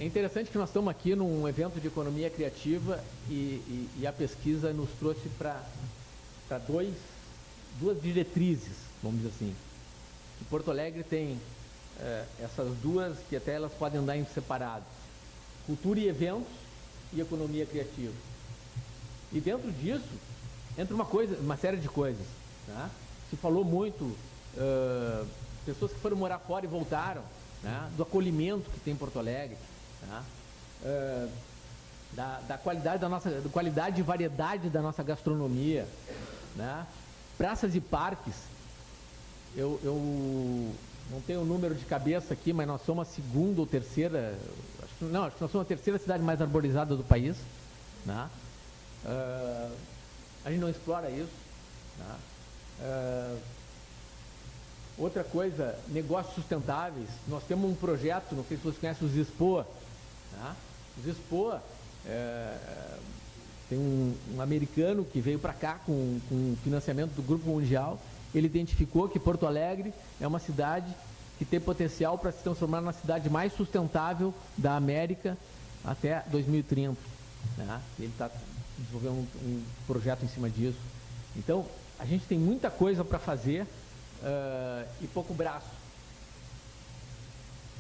é interessante que nós estamos aqui num evento de economia criativa e a pesquisa nos trouxe para duas diretrizes, vamos dizer assim. Que Porto Alegre tem essas duas que até elas podem andar em separado: cultura e eventos e economia criativa. E dentro disso entra uma série de coisas, né? Se falou muito pessoas que foram morar fora e voltaram, né? Do acolhimento que tem em Porto Alegre, né? Da qualidade e variedade da nossa gastronomia, né? Praças e parques. Eu não tenho o número de cabeça aqui, mas nós somos a segunda ou terceira, acho que nós somos a terceira cidade mais arborizada do país, né? A gente não explora isso, né? Outra coisa, negócios sustentáveis. Nós temos um projeto, não sei se vocês conhecem os Expoa, né? Os Expoa, tem um americano que veio para cá com financiamento do Grupo Mundial. Ele identificou que Porto Alegre é uma cidade que tem potencial para se transformar na cidade mais sustentável da América até 2030. Né? Ele está desenvolvendo um projeto em cima disso. Então, a gente tem muita coisa para fazer e pouco braço.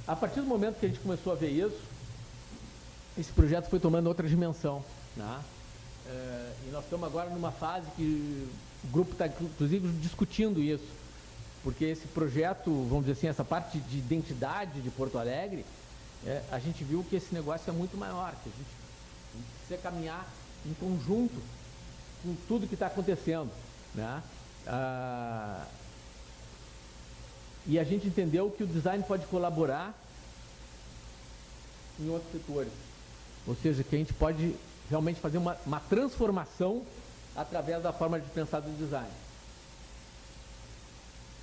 A partir do momento que a gente começou a ver isso, esse projeto foi tomando outra dimensão. Né? E nós estamos agora numa fase que o grupo está, inclusive, discutindo isso, porque esse projeto, vamos dizer assim, essa parte de identidade de Porto Alegre, a gente viu que esse negócio é muito maior, que a gente precisa caminhar em conjunto com tudo que está acontecendo, né? E a gente entendeu que o design pode colaborar em outros setores, ou seja, que a gente pode realmente fazer uma transformação através da forma de pensar do design.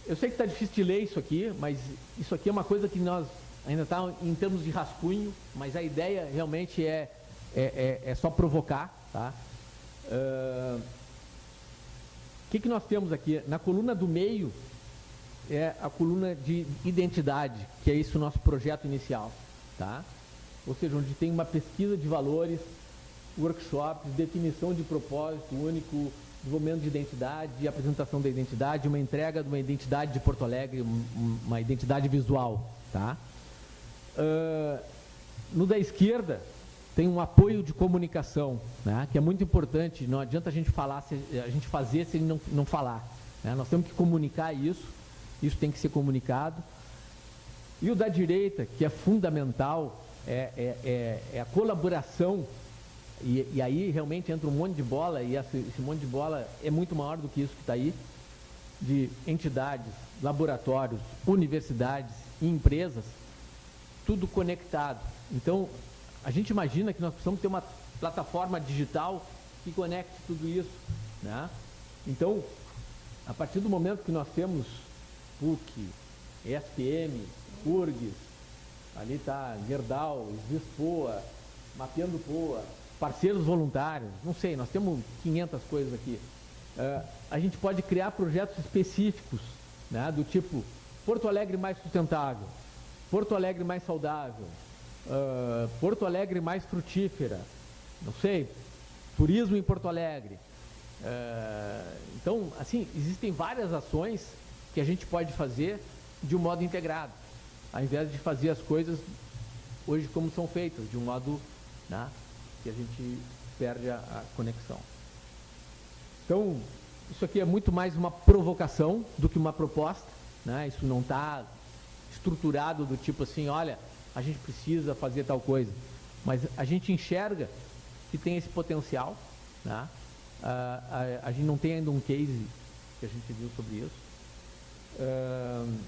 Eu sei que está difícil de ler isso aqui, mas isso aqui é uma coisa que nós ainda está em termos de rascunho, mas a ideia realmente é só provocar, tá? O que nós temos aqui? Na coluna do meio é a coluna de identidade, que é esse o nosso projeto inicial, tá? Ou seja, onde tem uma pesquisa de valores, workshops, definição de propósito único, desenvolvimento de identidade, apresentação da identidade, uma entrega de uma identidade de Porto Alegre, uma identidade visual, tá? No da esquerda tem um apoio de comunicação, né, que é muito importante. Não adianta a gente fazer se ele não falar, né? Nós temos que comunicar isso tem que ser comunicado. E o da direita, que é fundamental, é a colaboração. E aí realmente entra um monte de bola, e esse monte de bola é muito maior do que isso que está aí, de entidades, laboratórios, universidades e empresas, tudo conectado. Então, a gente imagina que nós precisamos ter uma plataforma digital que conecte tudo isso, né? Então, a partir do momento que nós temos PUC, ESPM, URGS, ali está Gerdau, Expoa, Mapeando Poa, parceiros voluntários, não sei, nós temos 500 coisas aqui. A gente pode criar projetos específicos, né, do tipo Porto Alegre mais sustentável, Porto Alegre mais saudável, Porto Alegre mais frutífera, não sei, turismo em Porto Alegre. Então, assim, existem várias ações que a gente pode fazer de um modo integrado, ao invés de fazer as coisas hoje como são feitas, de um modo, né, que a gente perde a conexão. Então, isso aqui é muito mais uma provocação do que uma proposta, né? Isso não está estruturado do tipo assim, olha, a gente precisa fazer tal coisa, mas a gente enxerga que tem esse potencial, né? A gente não tem ainda um case que a gente viu sobre isso.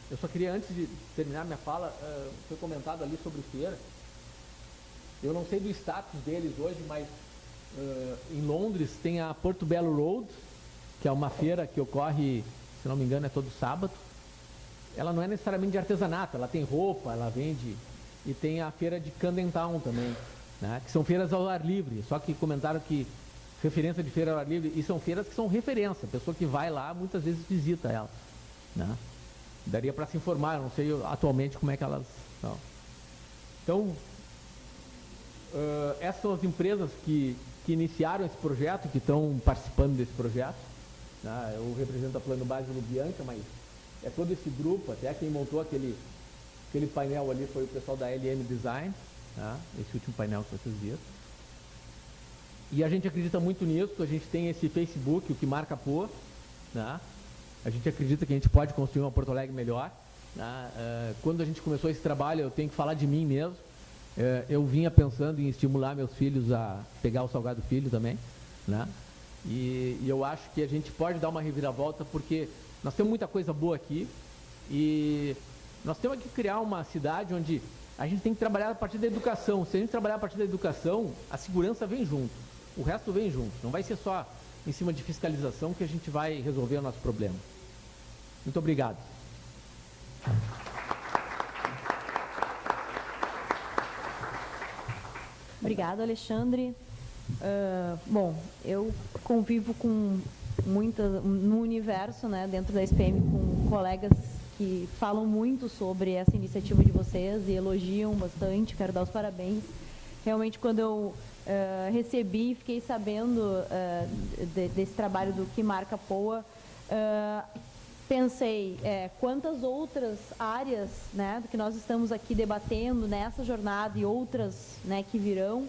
Eu só queria, antes de terminar minha fala, foi comentado ali sobre feira. Eu não sei do status deles hoje, mas em Londres tem a Portobello Road, que é uma feira que ocorre se não me engano é todo sábado. Ela não é necessariamente de artesanato, ela tem roupa, ela vende, e tem a feira de Camden Town também, né? Que são feiras ao ar livre, só que comentaram que referência de feira ao ar livre, e são feiras que são referência, a pessoa que vai lá muitas vezes visita ela, né? Daria para se informar, eu não sei atualmente como é que elas estão. Então, essas são as empresas que iniciaram esse projeto, que estão participando desse projeto, né? Eu represento a Plano Base no Bianca, mas é todo esse grupo, até quem montou aquele painel ali foi o pessoal da LM Design, né? Esse último painel que vocês viram. E a gente acredita muito nisso, a gente tem esse Facebook, o que marca Poa, né? A gente acredita que a gente pode construir uma Porto Alegre melhor, né? Quando a gente começou esse trabalho, eu tenho que falar de mim mesmo, eu vinha pensando em estimular meus filhos a pegar o Salgado Filho também, né? E eu acho que a gente pode dar uma reviravolta, porque nós temos muita coisa boa aqui e nós temos que criar uma cidade onde a gente tem que trabalhar a partir da educação. Se a gente trabalhar a partir da educação, a segurança vem junto, o resto vem junto. Não vai ser só em cima de fiscalização que a gente vai resolver o nosso problema. Muito obrigado. Obrigada, Alexandre. Bom, eu convivo com no universo, né, dentro da SPM, com colegas que falam muito sobre essa iniciativa de vocês e elogiam bastante. Quero dar os parabéns. Realmente, quando eu recebi, fiquei sabendo desse trabalho do Que Marca Poa, pensei quantas outras áreas, né, do que nós estamos aqui debatendo nessa jornada e outras, né, que virão,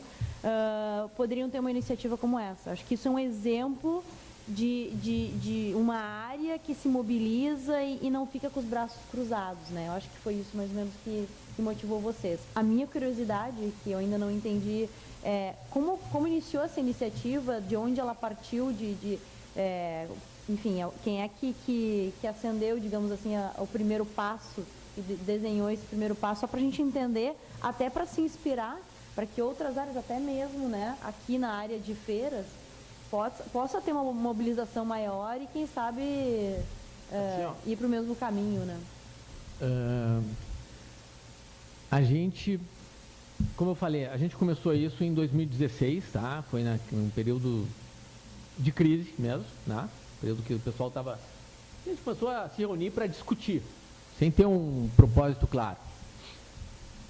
poderiam ter uma iniciativa como essa. Acho que isso é um exemplo de uma área que se mobiliza e não fica com os braços cruzados, né? Eu acho que foi isso mais ou menos que motivou vocês. A minha curiosidade, que eu ainda não entendi, como iniciou essa iniciativa, de onde ela partiu, enfim, quem é que acendeu, digamos assim, o primeiro passo e desenhou esse primeiro passo, só para a gente entender, até para se inspirar, para que outras áreas, até mesmo, né, aqui na área de feiras, possa ter uma mobilização maior e, quem sabe, ir para o mesmo caminho, né? A gente, como eu falei, a gente começou isso em 2016, tá? Foi num período de crise mesmo, né? Período que o pessoal estava... A gente começou a se reunir para discutir, sem ter um propósito claro.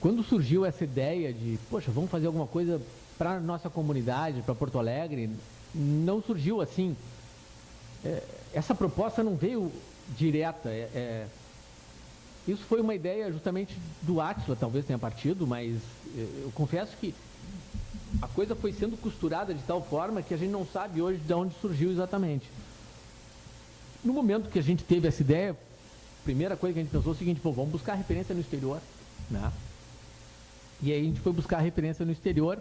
Quando surgiu essa ideia de, poxa, vamos fazer alguma coisa para a nossa comunidade, para Porto Alegre, não surgiu assim. Essa proposta não veio direta. Isso foi uma ideia justamente do Átila, talvez tenha partido, mas eu confesso que a coisa foi sendo costurada de tal forma que a gente não sabe hoje de onde surgiu exatamente. No momento que a gente teve essa ideia, a primeira coisa que a gente pensou é o seguinte: pô, vamos buscar referência no exterior, né? E aí a gente foi buscar referência no exterior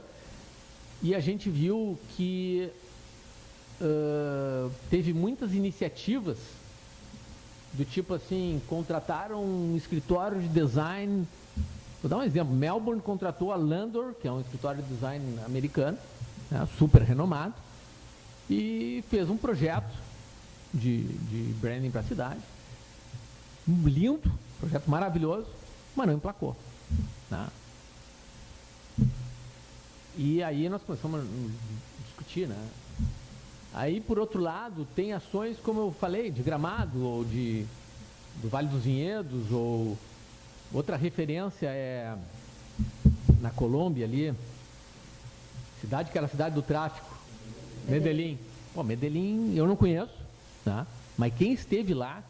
e a gente viu que teve muitas iniciativas do tipo assim, contrataram um escritório de design. Vou dar um exemplo: Melbourne contratou a Landor, que é um escritório de design americano, né, super renomado, e fez um projeto de branding para a cidade. Lindo, projeto maravilhoso, mas não emplacou, né? E aí nós começamos a discutir, né? Aí, por outro lado, tem ações, como eu falei, de Gramado, ou do Vale dos Vinhedos, ou outra referência é na Colômbia ali, cidade que era a cidade do tráfico, Medellín. Bom, Medellín eu não conheço, tá? Mas quem esteve lá,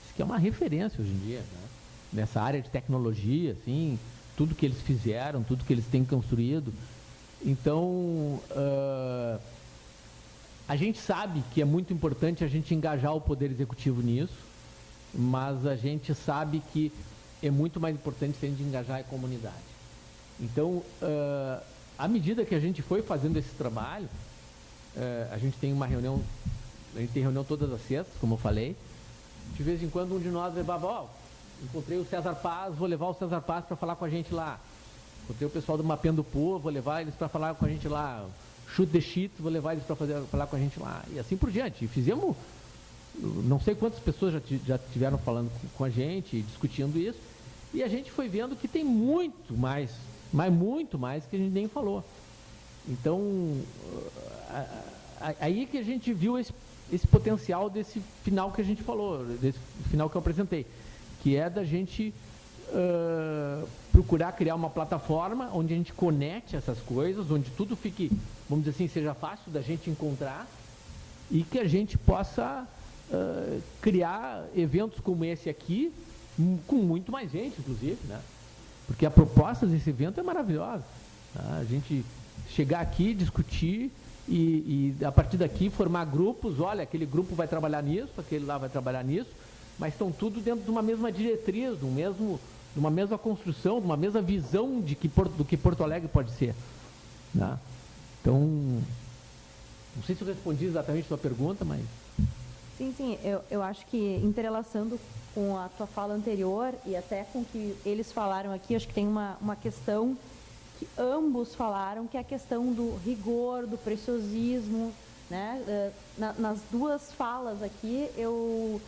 diz que é uma referência hoje em dia, né? Nessa área de tecnologia, assim, tudo que eles fizeram, tudo que eles têm construído. Então, a gente sabe que é muito importante a gente engajar o Poder Executivo nisso, mas a gente sabe que é muito mais importante a gente engajar a comunidade. Então, à medida que a gente foi fazendo esse trabalho, a gente tem uma reunião, a gente tem reunião todas as sextas, como eu falei. De vez em quando um de nós levava, encontrei o César Paz, vou levar o César Paz para falar com a gente lá. Encontrei o pessoal do Mapeando Poa, vou levar eles para falar com a gente lá. Shoot the Shit, vou levar eles para falar com a gente lá. E assim por diante. E fizemos não sei quantas pessoas já tiveram falando com a gente, discutindo isso, e a gente foi vendo que tem muito mais, mas muito mais que a gente nem falou. Então, aí que a gente viu esse potencial desse final que a gente falou, desse final que eu apresentei, que é da gente procurar criar uma plataforma onde a gente conecte essas coisas, onde tudo fique, vamos dizer assim, seja fácil da gente encontrar e que a gente possa criar eventos como esse aqui, com muito mais gente, inclusive, né? Porque a proposta desse evento é maravilhosa. Tá? A gente chegar aqui, discutir e a partir daqui formar grupos. Olha, aquele grupo vai trabalhar nisso, aquele lá vai trabalhar nisso, mas estão tudo dentro de uma mesma diretriz, de uma mesma construção, de uma mesma visão do que Porto Alegre pode ser. Né? Então, não sei se eu respondi exatamente a sua pergunta, mas... Sim, eu acho que entrelaçando com a tua fala anterior e até com o que eles falaram aqui, acho que tem uma questão que ambos falaram, que é a questão do rigor, do preciosismo, né? Nas duas falas aqui, eu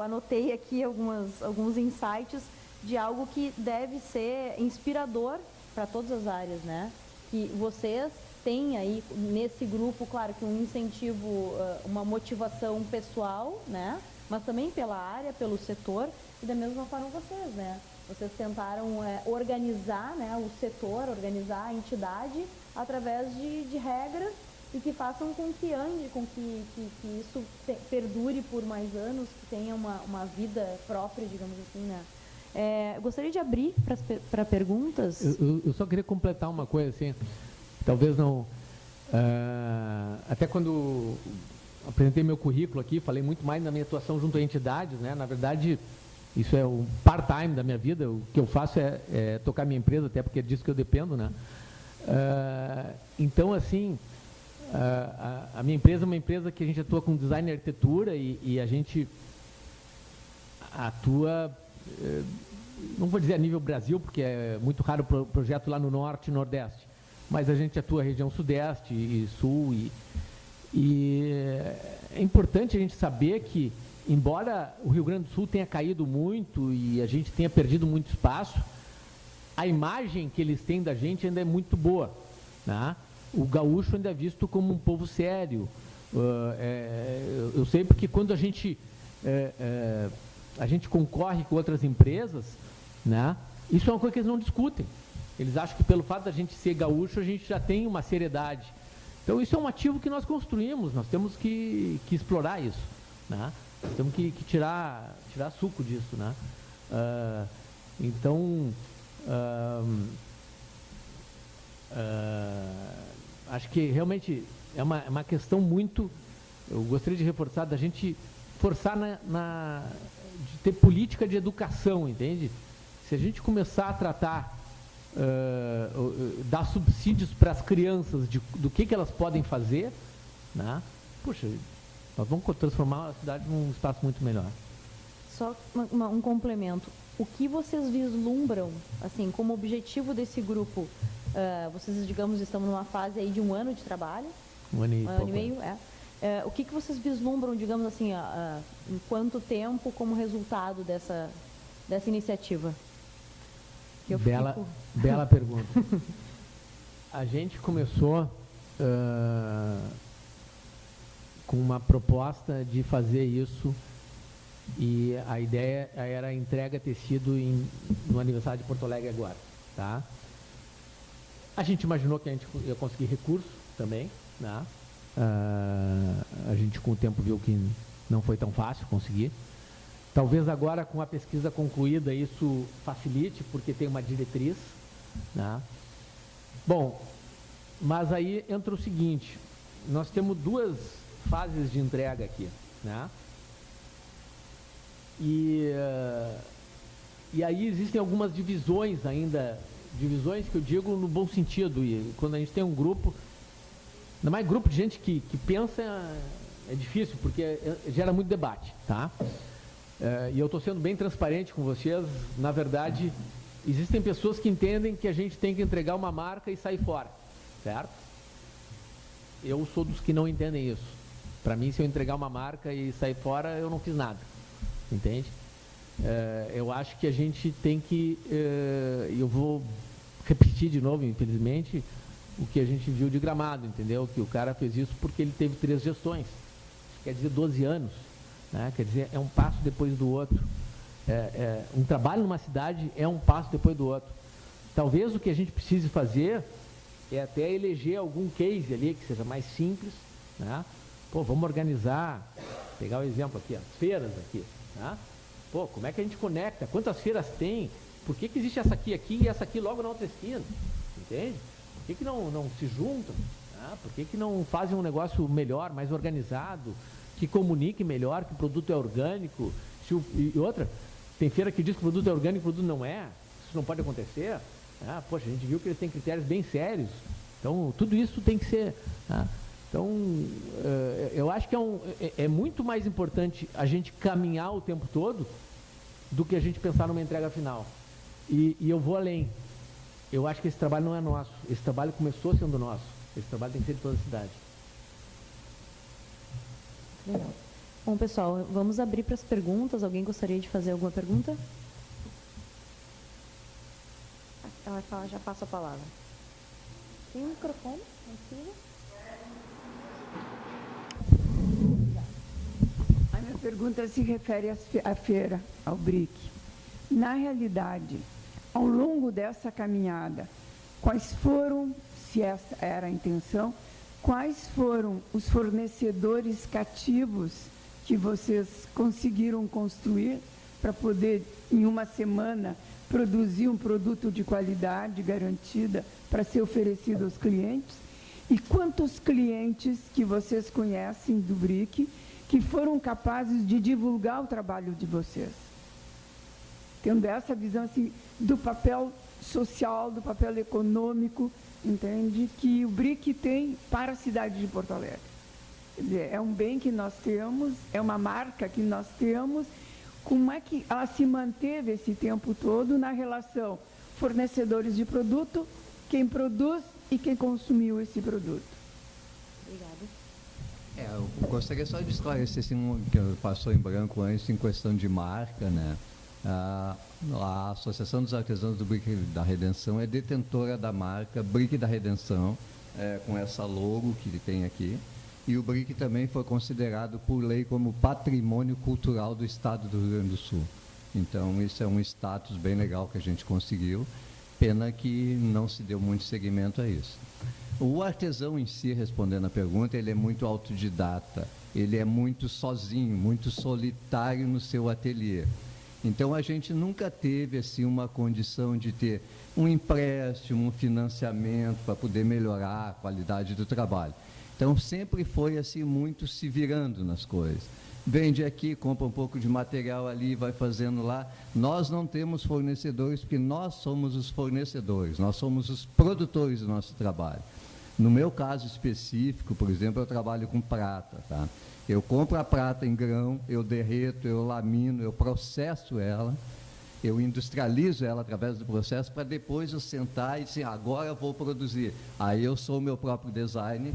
anotei aqui alguns insights de algo que deve ser inspirador para todas as áreas, né? Que vocês têm aí nesse grupo, claro, que um incentivo, uma motivação pessoal, né? Mas também pela área, pelo setor, e da mesma forma vocês, né? Vocês tentaram organizar, né, o setor, organizar a entidade através de regras e que façam com que ande, com que isso perdure por mais anos, que tenha uma vida própria, digamos assim, né? Gostaria de abrir para perguntas. Eu só queria completar uma coisa, assim, talvez não... até quando apresentei meu currículo aqui, falei muito mais na minha atuação junto a entidades, né? Na verdade, isso é o part-time da minha vida, o que eu faço é tocar minha empresa, até porque é disso que eu dependo, né? Então, assim, a minha empresa é uma empresa que a gente atua com design e arquitetura e a gente atua, não vou dizer a nível Brasil, porque é muito raro o projeto lá no Norte e Nordeste, mas a gente atua na região Sudeste e Sul e é importante a gente saber que, embora o Rio Grande do Sul tenha caído muito e a gente tenha perdido muito espaço, a imagem que eles têm da gente ainda é muito boa. Né? O gaúcho ainda é visto como um povo sério. Eu sei porque quando a gente concorre com outras empresas, né? Isso é uma coisa que eles não discutem. Eles acham que pelo fato da gente ser gaúcho, a gente já tem uma seriedade. Então isso é um ativo que nós construímos, nós temos que explorar isso. Né? Temos que tirar suco disso, né? Então, acho que realmente é uma questão muito... Eu gostaria de reforçar, da gente forçar de ter política de educação, entende? Se a gente começar a tratar, dar subsídios para as crianças do que elas podem fazer, né? Puxa, nós vamos transformar a cidade num espaço muito melhor. Só um complemento. O que vocês vislumbram, assim, como objetivo desse grupo? Vocês, digamos, estão numa fase aí de 1 ano de trabalho? 1 ano e meio, o que vocês vislumbram, digamos assim, em quanto tempo como resultado dessa iniciativa? Bela pergunta. A gente começou com uma proposta de fazer isso e a ideia era a entrega ter sido no aniversário de Porto Alegre agora, tá? A gente imaginou que a gente ia conseguir recurso também, né? A gente com o tempo viu que não foi tão fácil conseguir. Talvez agora com a pesquisa concluída isso facilite, porque tem uma diretriz, né? Bom, mas aí entra o seguinte, nós temos 2 fases de entrega aqui, né? E aí existem algumas divisões ainda, divisões que eu digo no bom sentido, e quando a gente tem um grupo, ainda mais grupo de gente que pensa, é difícil, porque gera muito debate, tá? E eu estou sendo bem transparente com vocês, na verdade, existem pessoas que entendem que a gente tem que entregar uma marca e sair fora, certo? Eu sou dos que não entendem isso. Para mim, se eu entregar uma marca e sair fora, eu não fiz nada, entende? Eu acho que a gente tem que, eu vou repetir de novo, infelizmente, o que a gente viu de Gramado, entendeu? Que o cara fez isso porque ele teve 3 gestões, quer dizer 12 anos, né? Quer dizer, é um passo depois do outro. Um trabalho numa cidade é um passo depois do outro. Talvez o que a gente precise fazer é até eleger algum case ali que seja mais simples, né? Pô, vamos organizar, pegar o exemplo aqui, as feiras aqui, né? Pô, como é que a gente conecta? Quantas feiras tem? Por que existe essa aqui e essa aqui logo na outra esquina? Entende? Por que não se juntam? Né? Por que não fazem um negócio melhor, mais organizado, que comunique melhor que o produto é orgânico? E outra, tem feira que diz que o produto é orgânico e o produto não é. Isso não pode acontecer. Poxa, a gente viu que eles têm critérios bem sérios. Então, tudo isso tem que ser... Então, eu acho que é muito mais importante a gente caminhar o tempo todo do que a gente pensar numa entrega final. E eu vou além. Eu acho que esse trabalho não é nosso. Esse trabalho começou sendo nosso. Esse trabalho tem que ser de toda a cidade. Legal. Bom, pessoal, vamos abrir para as perguntas. Alguém gostaria de fazer alguma pergunta? Ela fala, já passa a palavra. Tem um microfone em cima? A minha pergunta se refere à feira, ao BRIC. Na realidade, ao longo dessa caminhada, quais foram, se essa era a intenção, quais foram os fornecedores cativos que vocês conseguiram construir para poder, em uma semana, produzir um produto de qualidade garantida para ser oferecido aos clientes? E quantos clientes que vocês conhecem do BRIC que foram capazes de divulgar o trabalho de vocês? Tendo essa visão assim, do papel social, do papel econômico, entende? Que o BRIC tem para a cidade de Porto Alegre. Quer dizer, é um bem que nós temos, é uma marca que nós temos. Como é que ela se manteve esse tempo todo na relação fornecedores de produto, quem produz e quem consumiu esse produto? Obrigada. Eu gostaria só de esclarecer assim, que passou em branco antes em questão de marca, né? A Associação dos Artesãos do BRIC da Redenção é detentora da marca BRIC da Redenção, com essa logo que ele tem aqui. E o BRIC também foi considerado por lei como patrimônio cultural do estado do Rio Grande do Sul. Então, isso é um status bem legal que a gente conseguiu. Pena que não se deu muito seguimento a isso. O artesão em si, respondendo a pergunta, ele é muito autodidata. Ele é muito sozinho, muito solitário no seu ateliê. Então, a gente nunca teve assim, uma condição de ter um empréstimo, um financiamento para poder melhorar a qualidade do trabalho. Então, sempre foi assim, muito se virando nas coisas. Vende aqui, compra um pouco de material ali, vai fazendo lá. Nós não temos fornecedores, porque nós somos os fornecedores, nós somos os produtores do nosso trabalho. No meu caso específico, por exemplo, eu trabalho com prata, tá? Eu compro a prata em grão, eu derreto, eu lamino, eu processo ela, eu industrializo ela através do processo para depois eu sentar e dizer, agora eu vou produzir. Aí eu sou o meu próprio designer,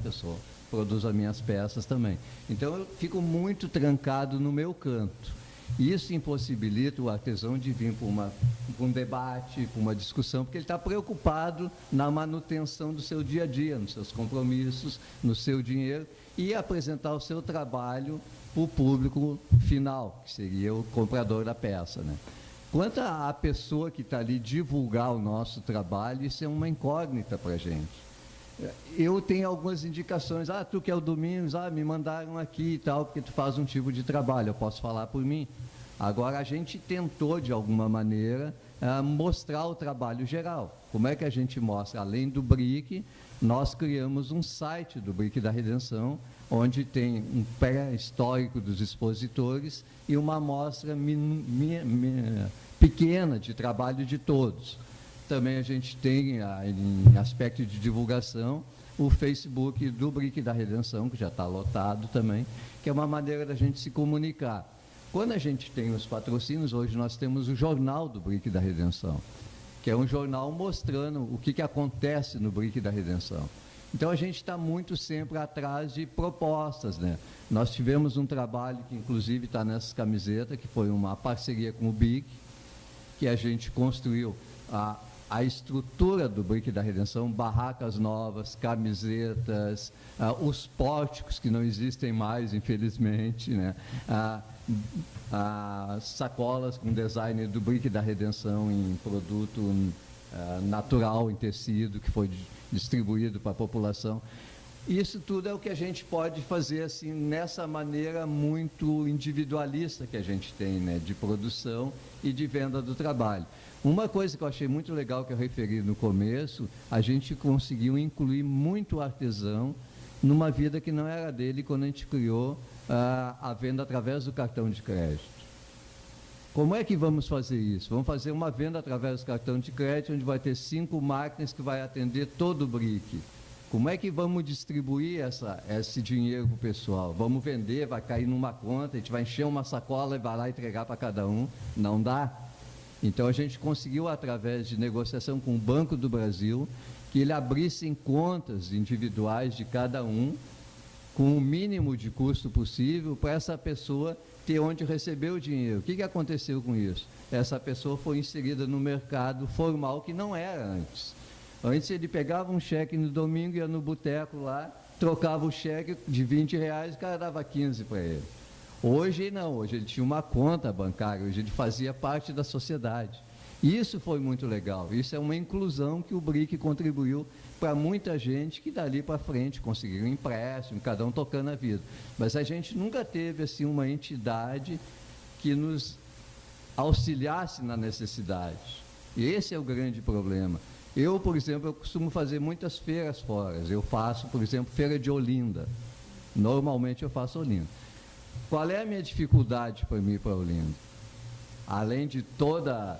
produzo as minhas peças também. Então eu fico muito trancado no meu canto. Isso impossibilita o artesão de vir para um debate, para uma discussão, porque ele está preocupado na manutenção do seu dia a dia, nos seus compromissos, no seu dinheiro, e apresentar o seu trabalho para o público final, que seria o comprador da peça, né? Quanto à pessoa que está ali divulgar o nosso trabalho, isso é uma incógnita para a gente. Eu tenho algumas indicações, tu que é o Domingos, me mandaram aqui e tal, porque tu faz um tipo de trabalho, eu posso falar por mim. Agora, a gente tentou, de alguma maneira, mostrar o trabalho geral. Como é que a gente mostra? Além do BRIC, nós criamos um site do BRIC da Redenção, onde tem um pré-histórico dos expositores e uma amostra pequena de trabalho de todos. Também a gente tem, em aspecto de divulgação, o Facebook do BRIC da Redenção, que já está lotado também, que é uma maneira da gente se comunicar. Quando a gente tem os patrocínios, hoje nós temos o Jornal do BRIC da Redenção, que é um jornal mostrando o que acontece no BRIC da Redenção. Então, a gente está muito sempre atrás de propostas, né? Nós tivemos um trabalho que, inclusive, está nessas camisetas, que foi uma parceria com o BIC, que a gente construiu a estrutura do BRIC da Redenção, barracas novas, camisetas, os pórticos que não existem mais, infelizmente, né? Sacolas com design do BRIC da Redenção em produto natural, em tecido, que foi distribuído para a população. Isso tudo é o que a gente pode fazer assim, nessa maneira muito individualista que a gente tem, né, de produção e de venda do trabalho. Uma coisa que eu achei muito legal, que eu referi no começo, a gente conseguiu incluir muito o artesão numa vida que não era dele quando a gente criou a venda através do cartão de crédito. Como é que vamos fazer isso? Vamos fazer uma venda através do cartão de crédito, onde vai ter 5 máquinas que vai atender todo o BRIC. Como é que vamos distribuir esse dinheiro para o pessoal? Vamos vender, vai cair numa conta, a gente vai encher uma sacola e vai lá entregar para cada um? Não dá. Então, a gente conseguiu, através de negociação com o Banco do Brasil, que ele abrisse contas individuais de cada um, com o mínimo de custo possível, para essa pessoa ter onde receber o dinheiro. O que aconteceu com isso? Essa pessoa foi inserida no mercado formal, que não era antes. Antes ele pegava um cheque no domingo, ia no boteco lá, trocava o cheque de R$20, o cara dava 15 para ele. Hoje não, hoje ele tinha uma conta bancária, hoje ele fazia parte da sociedade. Isso foi muito legal, isso é uma inclusão que o BRIC contribuiu para muita gente que dali para frente conseguiu um empréstimo, cada um tocando a vida. Mas a gente nunca teve assim uma entidade que nos auxiliasse na necessidade. E esse é o grande problema. Eu, por exemplo, eu costumo fazer muitas feiras fora. Eu faço, por exemplo, feira de Olinda. Normalmente eu faço Olinda. Qual é a minha dificuldade para mim ir para Olinda? Além de toda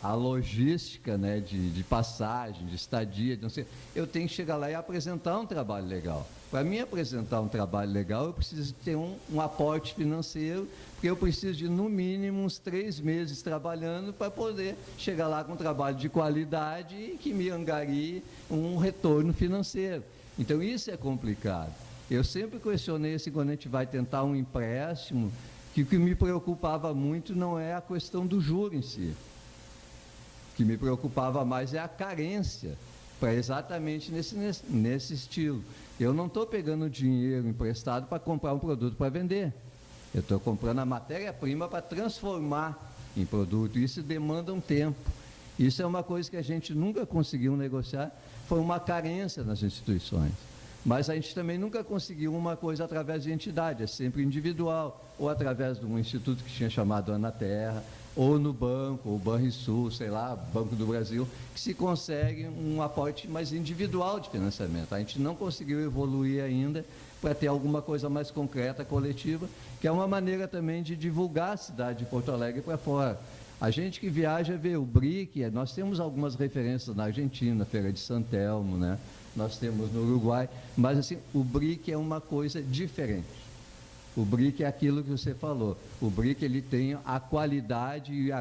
a logística, né, de passagem, de estadia, de não sei, eu tenho que chegar lá e apresentar um trabalho legal. Para mim apresentar um trabalho legal, eu preciso ter um aporte financeiro, porque eu preciso de, no mínimo, uns 3 meses trabalhando para poder chegar lá com um trabalho de qualidade e que me angarie um retorno financeiro. Então, isso é complicado. Eu sempre questionei assim, quando a gente vai tentar um empréstimo, que o que me preocupava muito não é a questão do juro em si. O que me preocupava mais é a carência, para exatamente nesse estilo. Eu não estou pegando dinheiro emprestado para comprar um produto para vender. Eu estou comprando a matéria-prima para transformar em produto. Isso demanda um tempo. Isso é uma coisa que a gente nunca conseguiu negociar, foi uma carência nas instituições. Mas a gente também nunca conseguiu uma coisa através de entidade, é sempre individual, ou através de um instituto que tinha chamado Anaterra, ou no banco, ou Banrisul, sei lá, Banco do Brasil, que se consegue um aporte mais individual de financiamento. A gente não conseguiu evoluir ainda para ter alguma coisa mais concreta, coletiva, que é uma maneira também de divulgar a cidade de Porto Alegre para fora. A gente que viaja vê o BRIC, nós temos algumas referências na Argentina, Feira de San Telmo, né? Nós temos no Uruguai, mas assim, o BRIC é uma coisa diferente. O BRIC é aquilo que você falou. O BRIC ele tem a qualidade e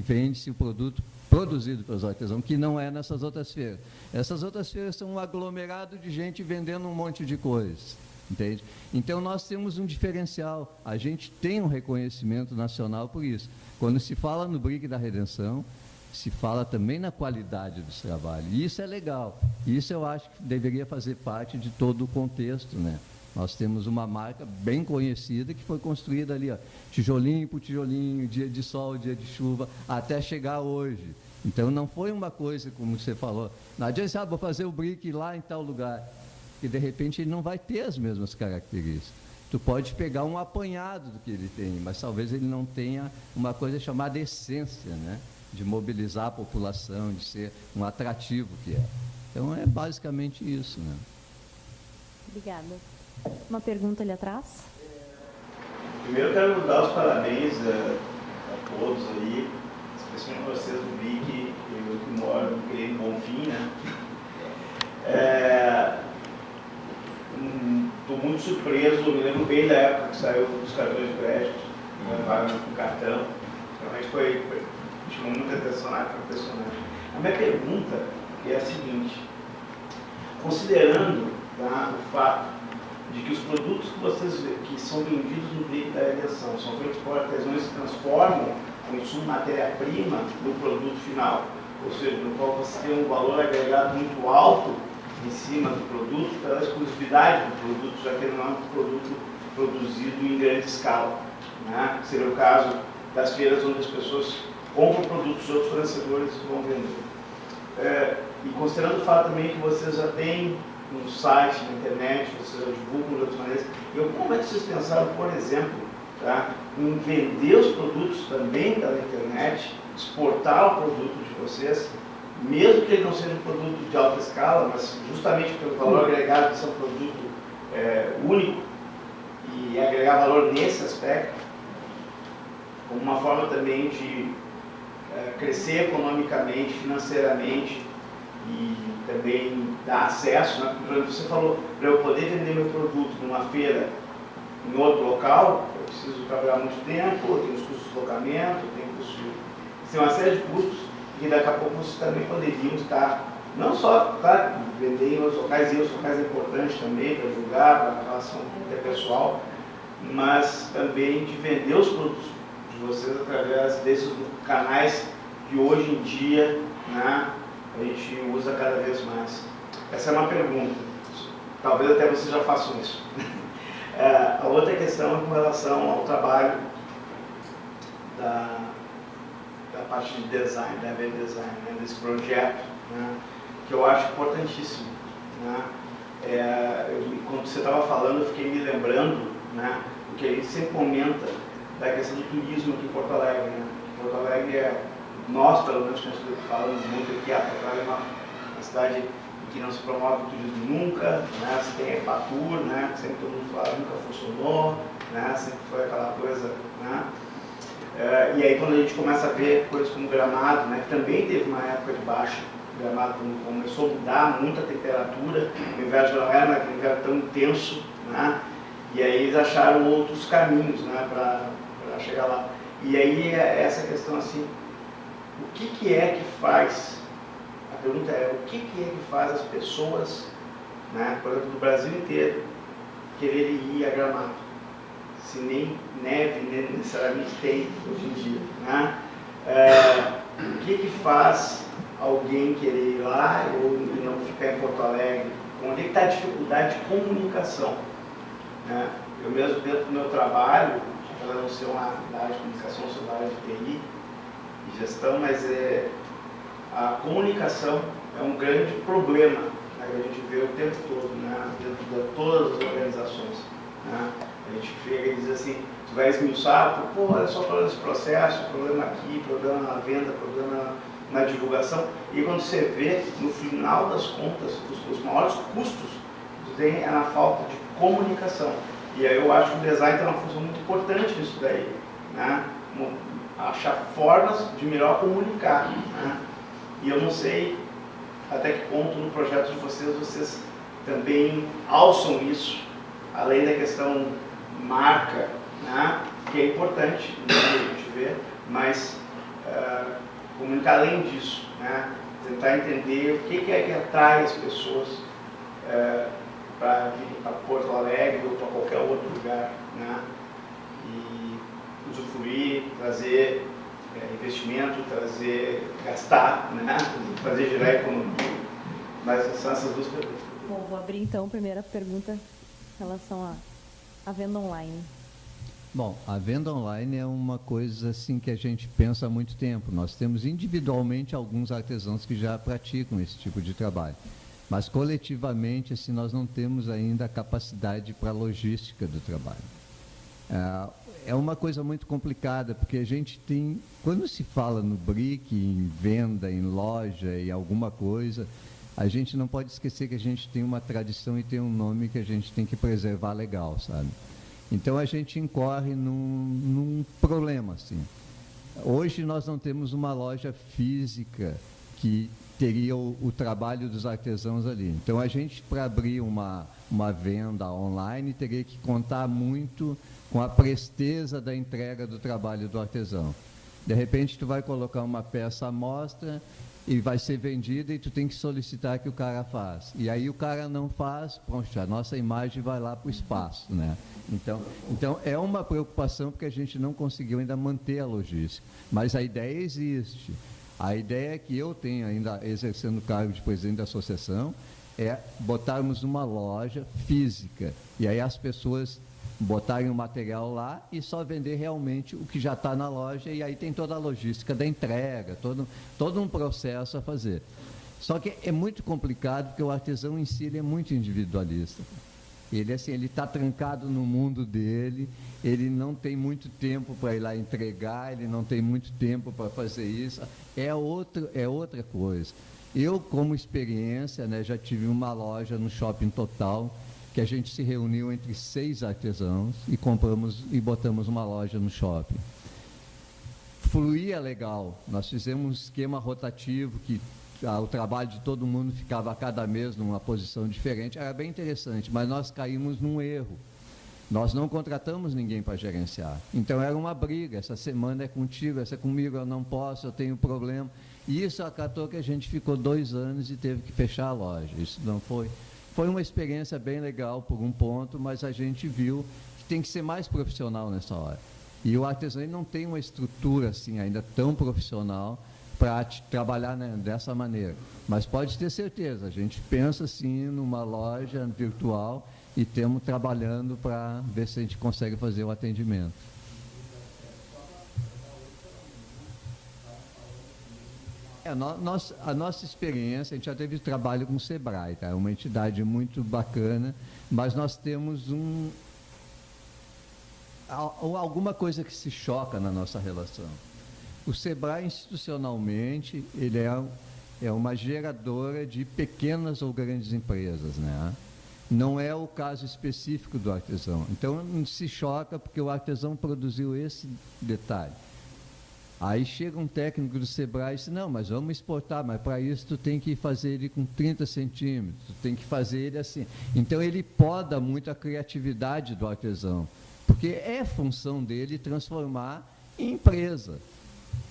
vende-se o produto produzido pelos artesãos, que não é nessas outras feiras. Essas outras feiras são um aglomerado de gente vendendo um monte de coisas, entende? Então nós temos um diferencial, a gente tem um reconhecimento nacional por isso. Quando se fala no BRIC da Redenção, se fala também na qualidade dos trabalhos. E isso é legal. Isso eu acho que deveria fazer parte de todo o contexto, né? Nós temos uma marca bem conhecida que foi construída ali, ó, tijolinho por tijolinho, dia de sol, dia de chuva, até chegar hoje. Então não foi uma coisa, como você falou, não adianta, vou fazer o BRIC lá em tal lugar, que de repente ele não vai ter as mesmas características. Tu pode pegar um apanhado do que ele tem, mas talvez ele não tenha uma coisa chamada essência, né? De mobilizar a população, de ser um atrativo que é. Então é basicamente isso, né? Obrigada. Uma pergunta ali atrás? Primeiro eu quero dar os parabéns a todos aí, especialmente vocês do BRIC, eu que moro em Bonfim, né? Estou muito surpreso, me lembro bem da época que saiu os cartões de crédito, pago com cartão, realmente chamou muita atenção na época, impressionante. A minha pergunta é a seguinte: considerando, tá, o fato de que os produtos que vocês que são vendidos no BRIC da aviação são feitos por artesãos que transformam o insumo matéria-prima no produto final, ou seja, no qual você tem um valor agregado muito alto em cima do produto, pela exclusividade do produto, já que ele não é um produto produzido em grande escala, né? Seria o caso das feiras onde as pessoas compram produtos de outros fornecedores e vão vender. E considerando o fato também que vocês já têm no site, na internet, vocês já divulgam de outras maneiras, como é que vocês pensaram, por exemplo, tá, em vender os produtos também pela internet, exportar o produto de vocês, mesmo que ele não seja um produto de alta escala, mas justamente pelo valor agregado de ser um produto único e agregar valor nesse aspecto, como uma forma também de crescer economicamente, financeiramente e também dar acesso, né? Porque você falou, para eu poder vender meu produto numa feira em outro local, eu preciso trabalhar muito tempo, eu tenho os custos de deslocamento, eu tenho custos tem uma série de custos que daqui a pouco vocês também poderiam estar, não só vender em outros locais, e outros locais é importante também para divulgar, para a relação interpessoal, mas também de vender os produtos de vocês através desses canais que hoje em dia, né, a gente usa cada vez mais. Essa é uma pergunta, talvez até vocês já façam isso. A outra questão é com relação ao trabalho da parte de design, da web design, né, desse projeto, né, que eu acho importantíssimo. Né. Quando você estava falando, eu fiquei me lembrando, né, o que a gente sempre comenta da questão do turismo aqui em Porto Alegre. Né. Porto Alegre nós, pelo menos, falamos muito aqui, Porto Alegre é uma cidade que não se promove o turismo nunca, né, você tem a Epatur, né, que sempre todo mundo fala, nunca funcionou, né, sempre foi aquela coisa, né. E aí quando a gente começa a ver coisas como Gramado, né, que também teve uma época de baixa, Gramado começou a mudar muito a temperatura, o inverno não era naquele inverno tão intenso, né, e aí eles acharam outros caminhos, né, para chegar lá. E aí essa questão assim, o que é que faz, a pergunta é, o que é que faz as pessoas, né, por exemplo, do Brasil inteiro, quererem ir a Gramado? Se nem neve necessariamente tem hoje em dia, né? O que faz alguém querer ir lá ou não ficar em Porto Alegre? Onde é que está a dificuldade de comunicação? Né? Eu mesmo, dentro do meu trabalho, apesar de não ser uma área de comunicação, sou da área de TI e gestão, mas a comunicação é um grande problema, né, que a gente vê o tempo todo, né, dentro de todas as organizações. Né? A gente chega e diz assim, tu vai esmiuçar, olha só todo esse processo, problema aqui, problema na venda, problema na divulgação, e quando você vê, no final das contas, os maiores custos que tu tem é na falta de comunicação. E aí eu acho que o design tem uma função muito importante nisso daí, né? Achar formas de melhor comunicar, né? E eu não sei até que ponto no projeto de vocês também alçam isso, além da questão marca, né, que é importante, né, a gente vê, mas comunicar além disso, né, tentar entender o que é que atrai as pessoas para vir para Porto Alegre ou para qualquer outro lugar, né, e usufruir, trazer investimento, gastar, né, fazer girar a economia. Mas são essas duas perguntas. Bom, vou abrir então a primeira pergunta em relação à venda online. Bom, a venda online é uma coisa assim que a gente pensa há muito tempo. Nós temos individualmente alguns artesãos que já praticam esse tipo de trabalho, mas coletivamente assim, nós não temos ainda a capacidade para a logística do trabalho. É uma coisa muito complicada, porque a gente tem, quando se fala no BRIC, em venda, em loja e alguma coisa, a gente não pode esquecer que a gente tem uma tradição e tem um nome que a gente tem que preservar legal, sabe? Então a gente incorre num problema, assim. Hoje nós não temos uma loja física que teria o trabalho dos artesãos ali. Então a gente, para abrir uma venda online, teria que contar muito com a presteza da entrega do trabalho do artesão. De repente tu vai colocar uma peça à mostra e vai ser vendida e tu tem que solicitar que o cara faça. E aí o cara não faz, pronto, a nossa imagem vai lá para o espaço, né? Então é uma preocupação porque a gente não conseguiu ainda manter a logística. Mas a ideia existe. A ideia que eu tenho ainda exercendo o cargo de presidente da associação é botarmos uma loja física. E aí as pessoas botarem o material lá e só vender realmente o que já está na loja, e aí tem toda a logística da entrega, todo um processo a fazer. Só que é muito complicado, porque o artesão em si ele é muito individualista. Ele assim, ele está trancado no mundo dele, ele não tem muito tempo para ir lá entregar, ele não tem muito tempo para fazer isso, é outra coisa. Eu, como experiência, né, já tive uma loja no Shopping Total, que a gente se reuniu entre 6 artesãos e compramos e botamos uma loja no shopping. Fluía legal, nós fizemos um esquema rotativo que o trabalho de todo mundo ficava a cada mês numa posição diferente, era bem interessante, mas nós caímos num erro. Nós não contratamos ninguém para gerenciar. Então era uma briga, essa semana é contigo, essa é comigo, eu não posso, eu tenho problema. E isso acatou que a gente ficou 2 anos e teve que fechar a loja. Isso não foi... Foi uma experiência bem legal por um ponto, mas a gente viu que tem que ser mais profissional nessa hora. E o artesão não tem uma estrutura assim ainda tão profissional para trabalhar, né, dessa maneira. Mas pode ter certeza, a gente pensa assim numa loja virtual e estamos trabalhando para ver se a gente consegue fazer o atendimento. A nossa experiência, a gente já teve trabalho com o Sebrae, tá? É uma entidade muito bacana, mas nós temos alguma coisa que se choca na nossa relação. O Sebrae, institucionalmente, ele é uma geradora de pequenas ou grandes empresas, né? Não é o caso específico do artesão. Então, se choca porque o artesão produziu esse detalhe. Aí chega um técnico do Sebrae e diz, não, mas vamos exportar, mas para isso tu tem que fazer ele com 30 centímetros, tu tem que fazer ele assim. Então ele poda muito a criatividade do artesão, porque é função dele transformar em empresa.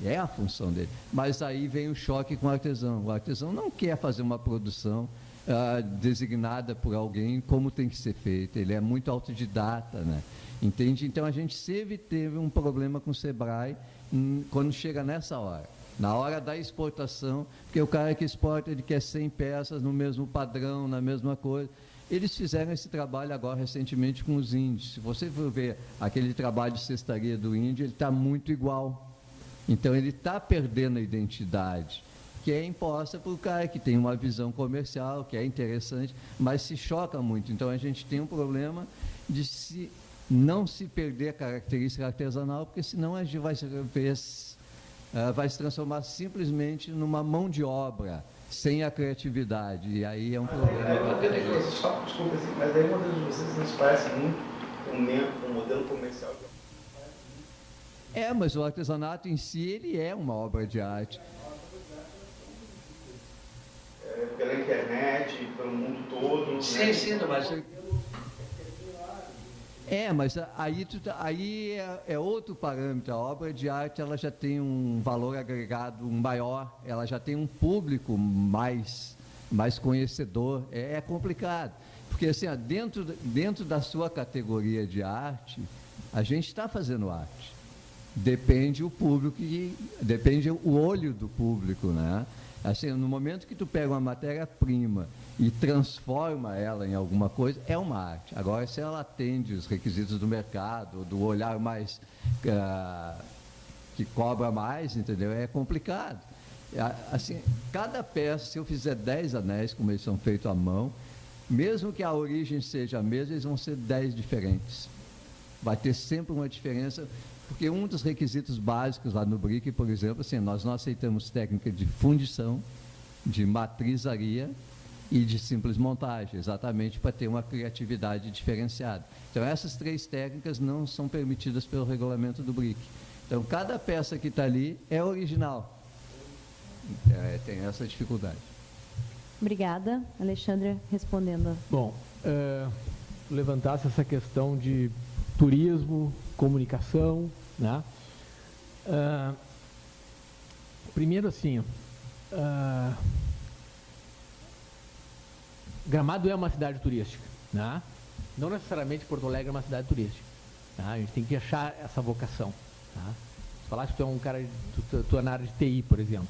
É a função dele. Mas aí vem o choque com o artesão. O artesão não quer fazer uma produção designada por alguém como tem que ser feita. Ele é muito autodidata, né? Entende? Então a gente sempre teve um problema com o Sebrae quando chega nessa hora, na hora da exportação, porque o cara que exporta, ele quer 100 peças no mesmo padrão, na mesma coisa. Eles fizeram esse trabalho agora recentemente com os índios. Se você for ver aquele trabalho de cestaria do índio, ele está muito igual. Então ele está perdendo a identidade, que é imposta por um cara que tem uma visão comercial, que é interessante, mas se choca muito. Então a gente tem um problema de não se perder a característica artesanal, porque senão a gente vai se transformar simplesmente numa mão de obra, sem a criatividade, e aí é um problema. Desculpa, mas aí o modelo de vocês nos parece muito um modelo comercial. Mas o artesanato em si, ele é uma obra de arte. Pela internet, pelo mundo todo. Sim, né? Sim, mas... mas aí é outro parâmetro. A obra de arte ela já tem um valor agregado maior, ela já tem um público mais conhecedor. É complicado, porque assim, dentro da sua categoria de arte, a gente está fazendo arte. Depende o público, depende o olho do público, né? Assim, no momento que tu pega uma matéria-prima e transforma ela em alguma coisa, é uma arte. Agora, se ela atende os requisitos do mercado, do olhar mais que cobra mais, entendeu? É complicado. Assim, cada peça, se eu fizer 10 anéis, como eles são feitos à mão, mesmo que a origem seja a mesma, eles vão ser 10 diferentes. Vai ter sempre uma diferença. Porque um dos requisitos básicos lá no BRIC, por exemplo, assim, nós não aceitamos técnica de fundição, de matrizaria e de simples montagem, exatamente para ter uma criatividade diferenciada. Então, essas 3 técnicas não são permitidas pelo regulamento do BRIC. Então, cada peça que está ali é original. Tem essa dificuldade. Obrigada. Alexandre, respondendo. Bom, levantasse essa questão de turismo, comunicação, né? Primeiro assim, Gramado é uma cidade turística, né? Não necessariamente Porto Alegre é uma cidade turística, tá? A gente tem que achar essa vocação, tá? Se falasse que tu é um cara, tu é na área de TI, por exemplo.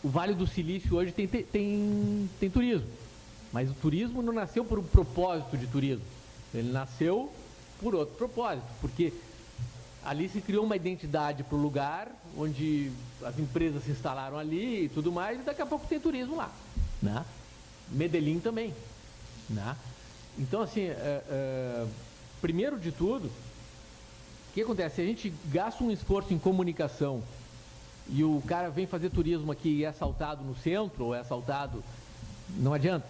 O Vale do Silício hoje tem turismo, mas o turismo não nasceu por um propósito de turismo, ele nasceu por outro propósito, porque ali se criou uma identidade para o lugar, onde as empresas se instalaram ali e tudo mais, e daqui a pouco tem turismo lá, né? Medellín também, né? Então, assim, primeiro de tudo, o que acontece? Se a gente gasta um esforço em comunicação e o cara vem fazer turismo aqui e é assaltado no centro, ou é assaltado, não adianta,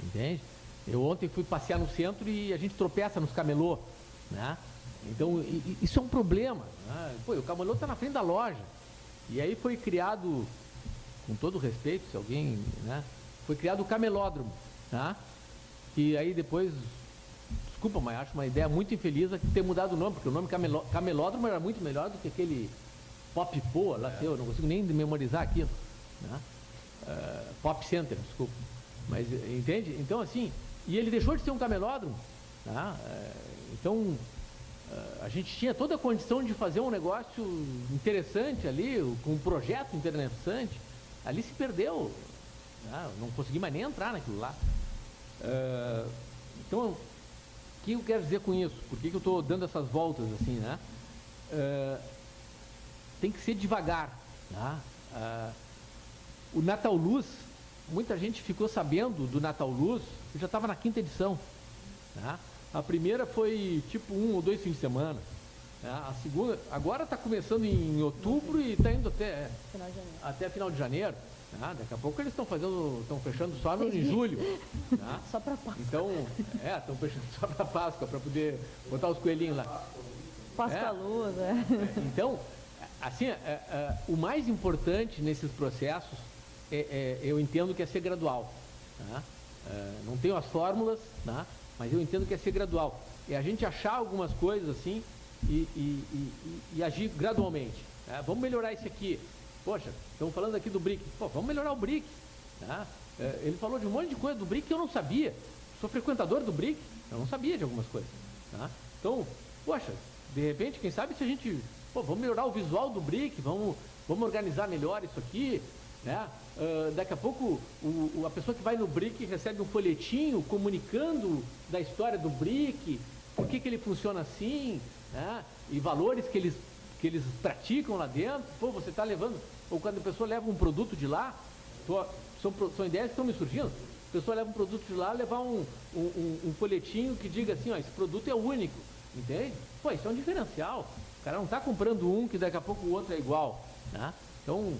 entende? Eu ontem fui passear no centro e a gente tropeça nos camelô, né? Então, isso é um problema, né? Pô, o camelô está na frente da loja. E aí foi criado, com todo respeito, se alguém, né? Foi criado o camelódromo, tá? E aí depois, desculpa, mas acho uma ideia muito infeliz ter mudado o nome, porque o nome camelódromo era muito melhor do que aquele Pop Poa, lá, eu não consigo nem memorizar aquilo, né? Pop Center, desculpa. Mas, entende? Então, assim, e ele deixou de ser um camelódromo, tá? Então, a gente tinha toda a condição de fazer um negócio interessante ali, com um projeto interessante, ali se perdeu. Não consegui mais nem entrar naquilo lá. Então, o que eu quero dizer com isso? Por que eu estou dando essas voltas assim, né? Tem que ser devagar, tá? O Natal Luz, muita gente ficou sabendo do Natal Luz, eu já estava na 5ª edição, tá? A primeira foi tipo 1 ou 2 fins de semana, tá? A segunda, agora está começando em outubro e está indo até final de janeiro. Daqui a pouco eles estão fechando só em julho. Tá? Só para Páscoa. Então, estão fechando só para Páscoa, para poder botar os coelhinhos lá. Páscoa Luz, Então, assim, o mais importante nesses processos, eu entendo que é ser gradual. Tá? Não tenho as fórmulas, tá? Mas eu entendo que é ser gradual. É a gente achar algumas coisas assim e agir gradualmente. Tá? Vamos melhorar isso aqui. Poxa, estamos falando aqui do BRIC. Pô, vamos melhorar o BRIC. Tá? Ele falou de um monte de coisa do BRIC que eu não sabia. Sou frequentador do BRIC, eu não sabia de algumas coisas. Tá? Então, poxa, de repente, quem sabe se a gente... vamos melhorar o visual do BRIC, vamos organizar melhor isso aqui. Né? Daqui a pouco, a pessoa que vai no BRIC recebe um folhetinho comunicando da história do BRIC, por que ele funciona assim, né? E valores que eles praticam lá dentro. Pô, você está levando, ou quando a pessoa leva um produto de lá, são ideias que estão me surgindo, a pessoa leva um produto de lá, levar um folhetinho que diga assim, ó, esse produto é único, entende? Pô, isso é um diferencial, o cara não está comprando um que daqui a pouco o outro é igual, né? Então,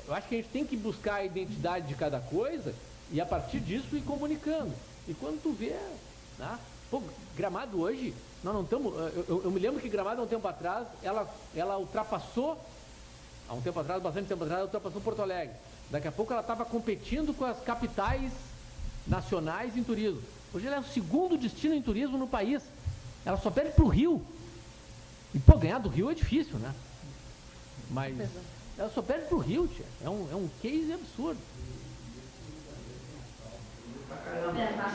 eu acho que a gente tem que buscar a identidade de cada coisa e a partir disso ir comunicando, e quando tu vê, né? Pô, Gramado hoje, nós não estamos... Eu me lembro que Gramado, há um tempo atrás, ela ultrapassou, bastante tempo atrás, ela ultrapassou Porto Alegre. Daqui a pouco ela estava competindo com as capitais nacionais em turismo. Hoje ela é o 2º destino em turismo no país. Ela só perde para o Rio. E, pô, ganhar do Rio é difícil, né? Mas ela só perde para o Rio, tia. É um case absurdo.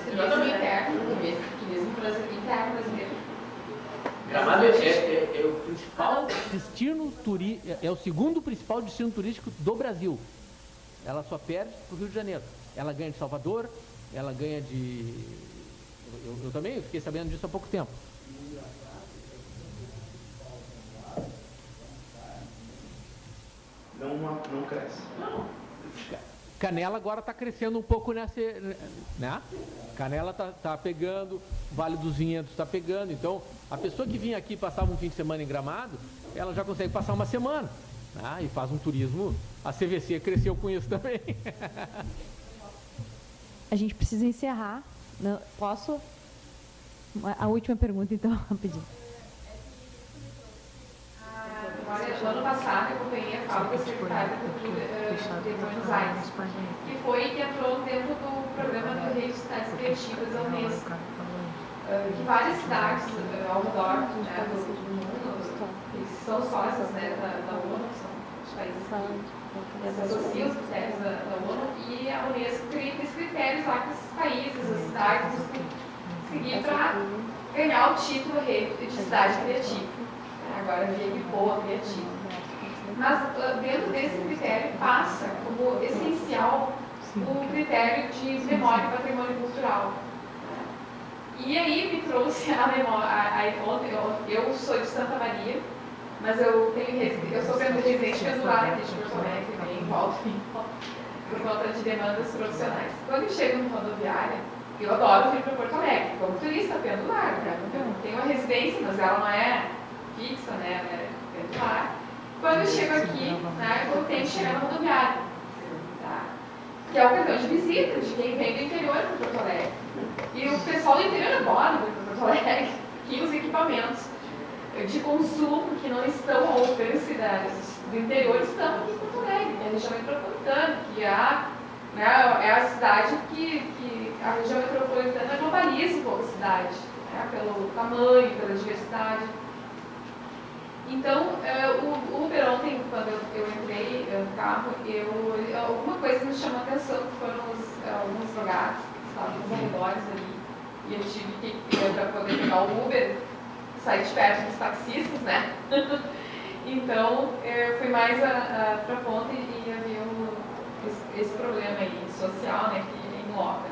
Turismo interno, turismo interno brasileiro. Gramado é o principal destino turístico, é o 2º principal destino turístico do Brasil. Ela só perde para o Rio de Janeiro. Ela ganha de Salvador, ela ganha de... Eu também fiquei sabendo disso há pouco tempo. Não cresce. Não. Canela agora está crescendo um pouco nessa, né? Canela está pegando, Vale dos Vinhedos está pegando. Então, a pessoa que vinha aqui e passava um fim de semana em Gramado, ela já consegue passar uma semana, né? E faz um turismo. A CVC cresceu com isso também. A gente precisa encerrar. Não, posso? A última pergunta, então, rapidinho. No ano passado, eu acompanhei a fala do secretário da Cultura de Buenos Aires, que foi que entrou dentro do programa do Rede de Cidades Criativas da Unesco, que várias cidades ao redor, né, do mundo, que são sócias, né, da ONU, os países que se associam aos critérios da ONU, e a Unesco cria esses critérios lá que os países, as cidades têm que seguir para ganhar o título de cidade criativa. Agora via que boa criativa. Mas dentro desse critério passa como essencial o critério de memória e patrimônio cultural. E aí me trouxe a memória. Eu sou de Santa Maria, mas eu sou residente pendular aqui de Porto Alegre, bem em volta, por conta de demandas profissionais. Quando eu chego no rodoviária, eu adoro vir para Porto Alegre, como turista pendular, né? Tenho uma residência, mas ela não é fixa, né? Ela é pendular. Quando eu chego aqui, né, eu tenho que chegar na rodoviária, tá? Que é o cartão de visita de quem vem do interior para Porto Alegre. E o pessoal do interior adora vir para Porto Alegre, que os equipamentos de consumo que não estão ao alcance do interior estão aqui em Porto Alegre, que é a região metropolitana, que é a cidade que a região metropolitana globaliza um pouco a cidade, né, pelo tamanho, pela diversidade. Então, o Uber ontem, quando eu entrei no carro, alguma coisa me chamou a atenção, que foram alguns drogados que estavam nos arredores ali, e eu tive que, para poder pegar o Uber, sair de perto dos taxistas, né? Então, eu fui mais para a ponta e havia esse problema aí, social, né, que engloba.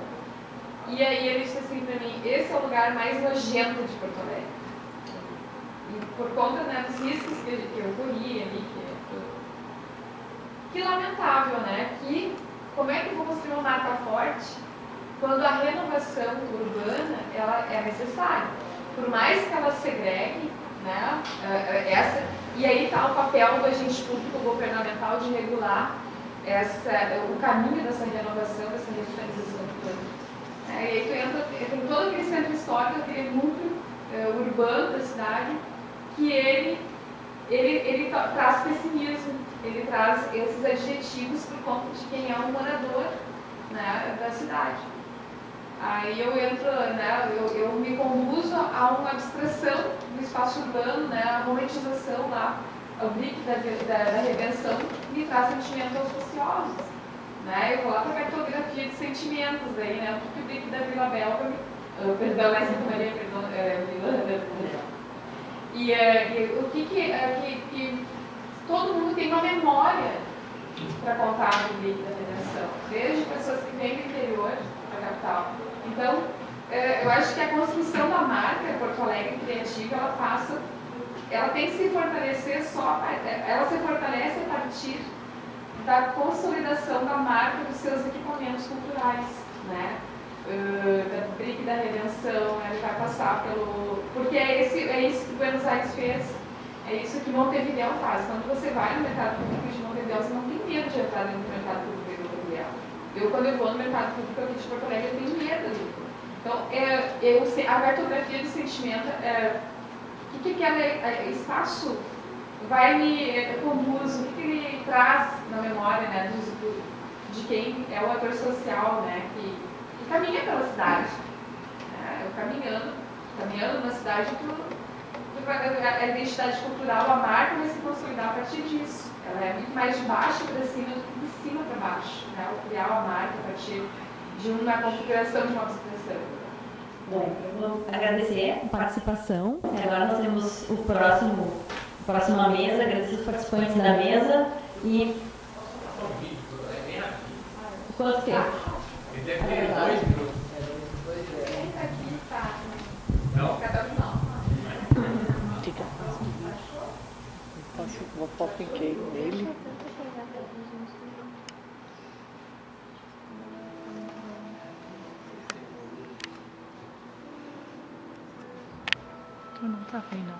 E aí ele disse assim para mim, esse é o lugar mais nojento de Porto Alegre. E por conta, né, dos riscos que eu corri ali, que lamentável, né? Que como é que eu vou construir uma marca forte quando a renovação urbana ela é necessária? Por mais que ela segregue, né? E aí está o papel do agente público governamental de regular o caminho dessa renovação, dessa revitalização urbana. E aí tem todo aquele centro histórico, aquele núcleo urbano da cidade, que ele traz pessimismo, ele traz esses adjetivos por conta de quem é um morador, né, da cidade. Aí eu entro, né, eu me conduzo a uma abstração do espaço urbano, né, a romantização lá, o BRIC da redenção, me traz sentimentos auspiciosos. Né? Eu vou lá para a cartografia de sentimentos, aí, né, porque o BRIC da Vila Belga, perdão, não é Santa Maria, perdão, Vila e o que todo mundo tem uma memória para contar do BRIC da redenção, desde pessoas que vêm do interior para a capital. Então, eu acho que a construção da marca Porto Alegre Criativa, ela tem que se fortalecer ela se fortalece a partir da consolidação da marca dos seus equipamentos culturais, né? Da BRIC da redenção, ele vai passar porque é isso que Buenos Aires fez, é isso que Montevidéu faz. Quando você vai no mercado público de Montevidéu, você não tem medo de entrar dentro do mercado público de Montevidéu. Quando eu vou no mercado público aqui de Porto Alegre, eu tenho medo. Então, a cartografia do sentimento, o que aquele espaço vai me conduz, o que ele traz na memória, né, de quem é o ator social, né, que caminha pela cidade. Eu caminhando na cidade, a identidade cultural, a marca vai se consolidar a partir disso. Ela é muito mais de baixo para cima do que de cima para baixo, né, o criar a marca a partir de uma configuração de uma abstração. Bom, eu vou agradecer a participação. Agora nós temos a próxima mesa, agradecer os participantes da mesa e... Quanto tempo? Deve ter 2 minutos. Não? Vou palpiquei nele. Tu não tá vendo?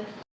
Obrigada.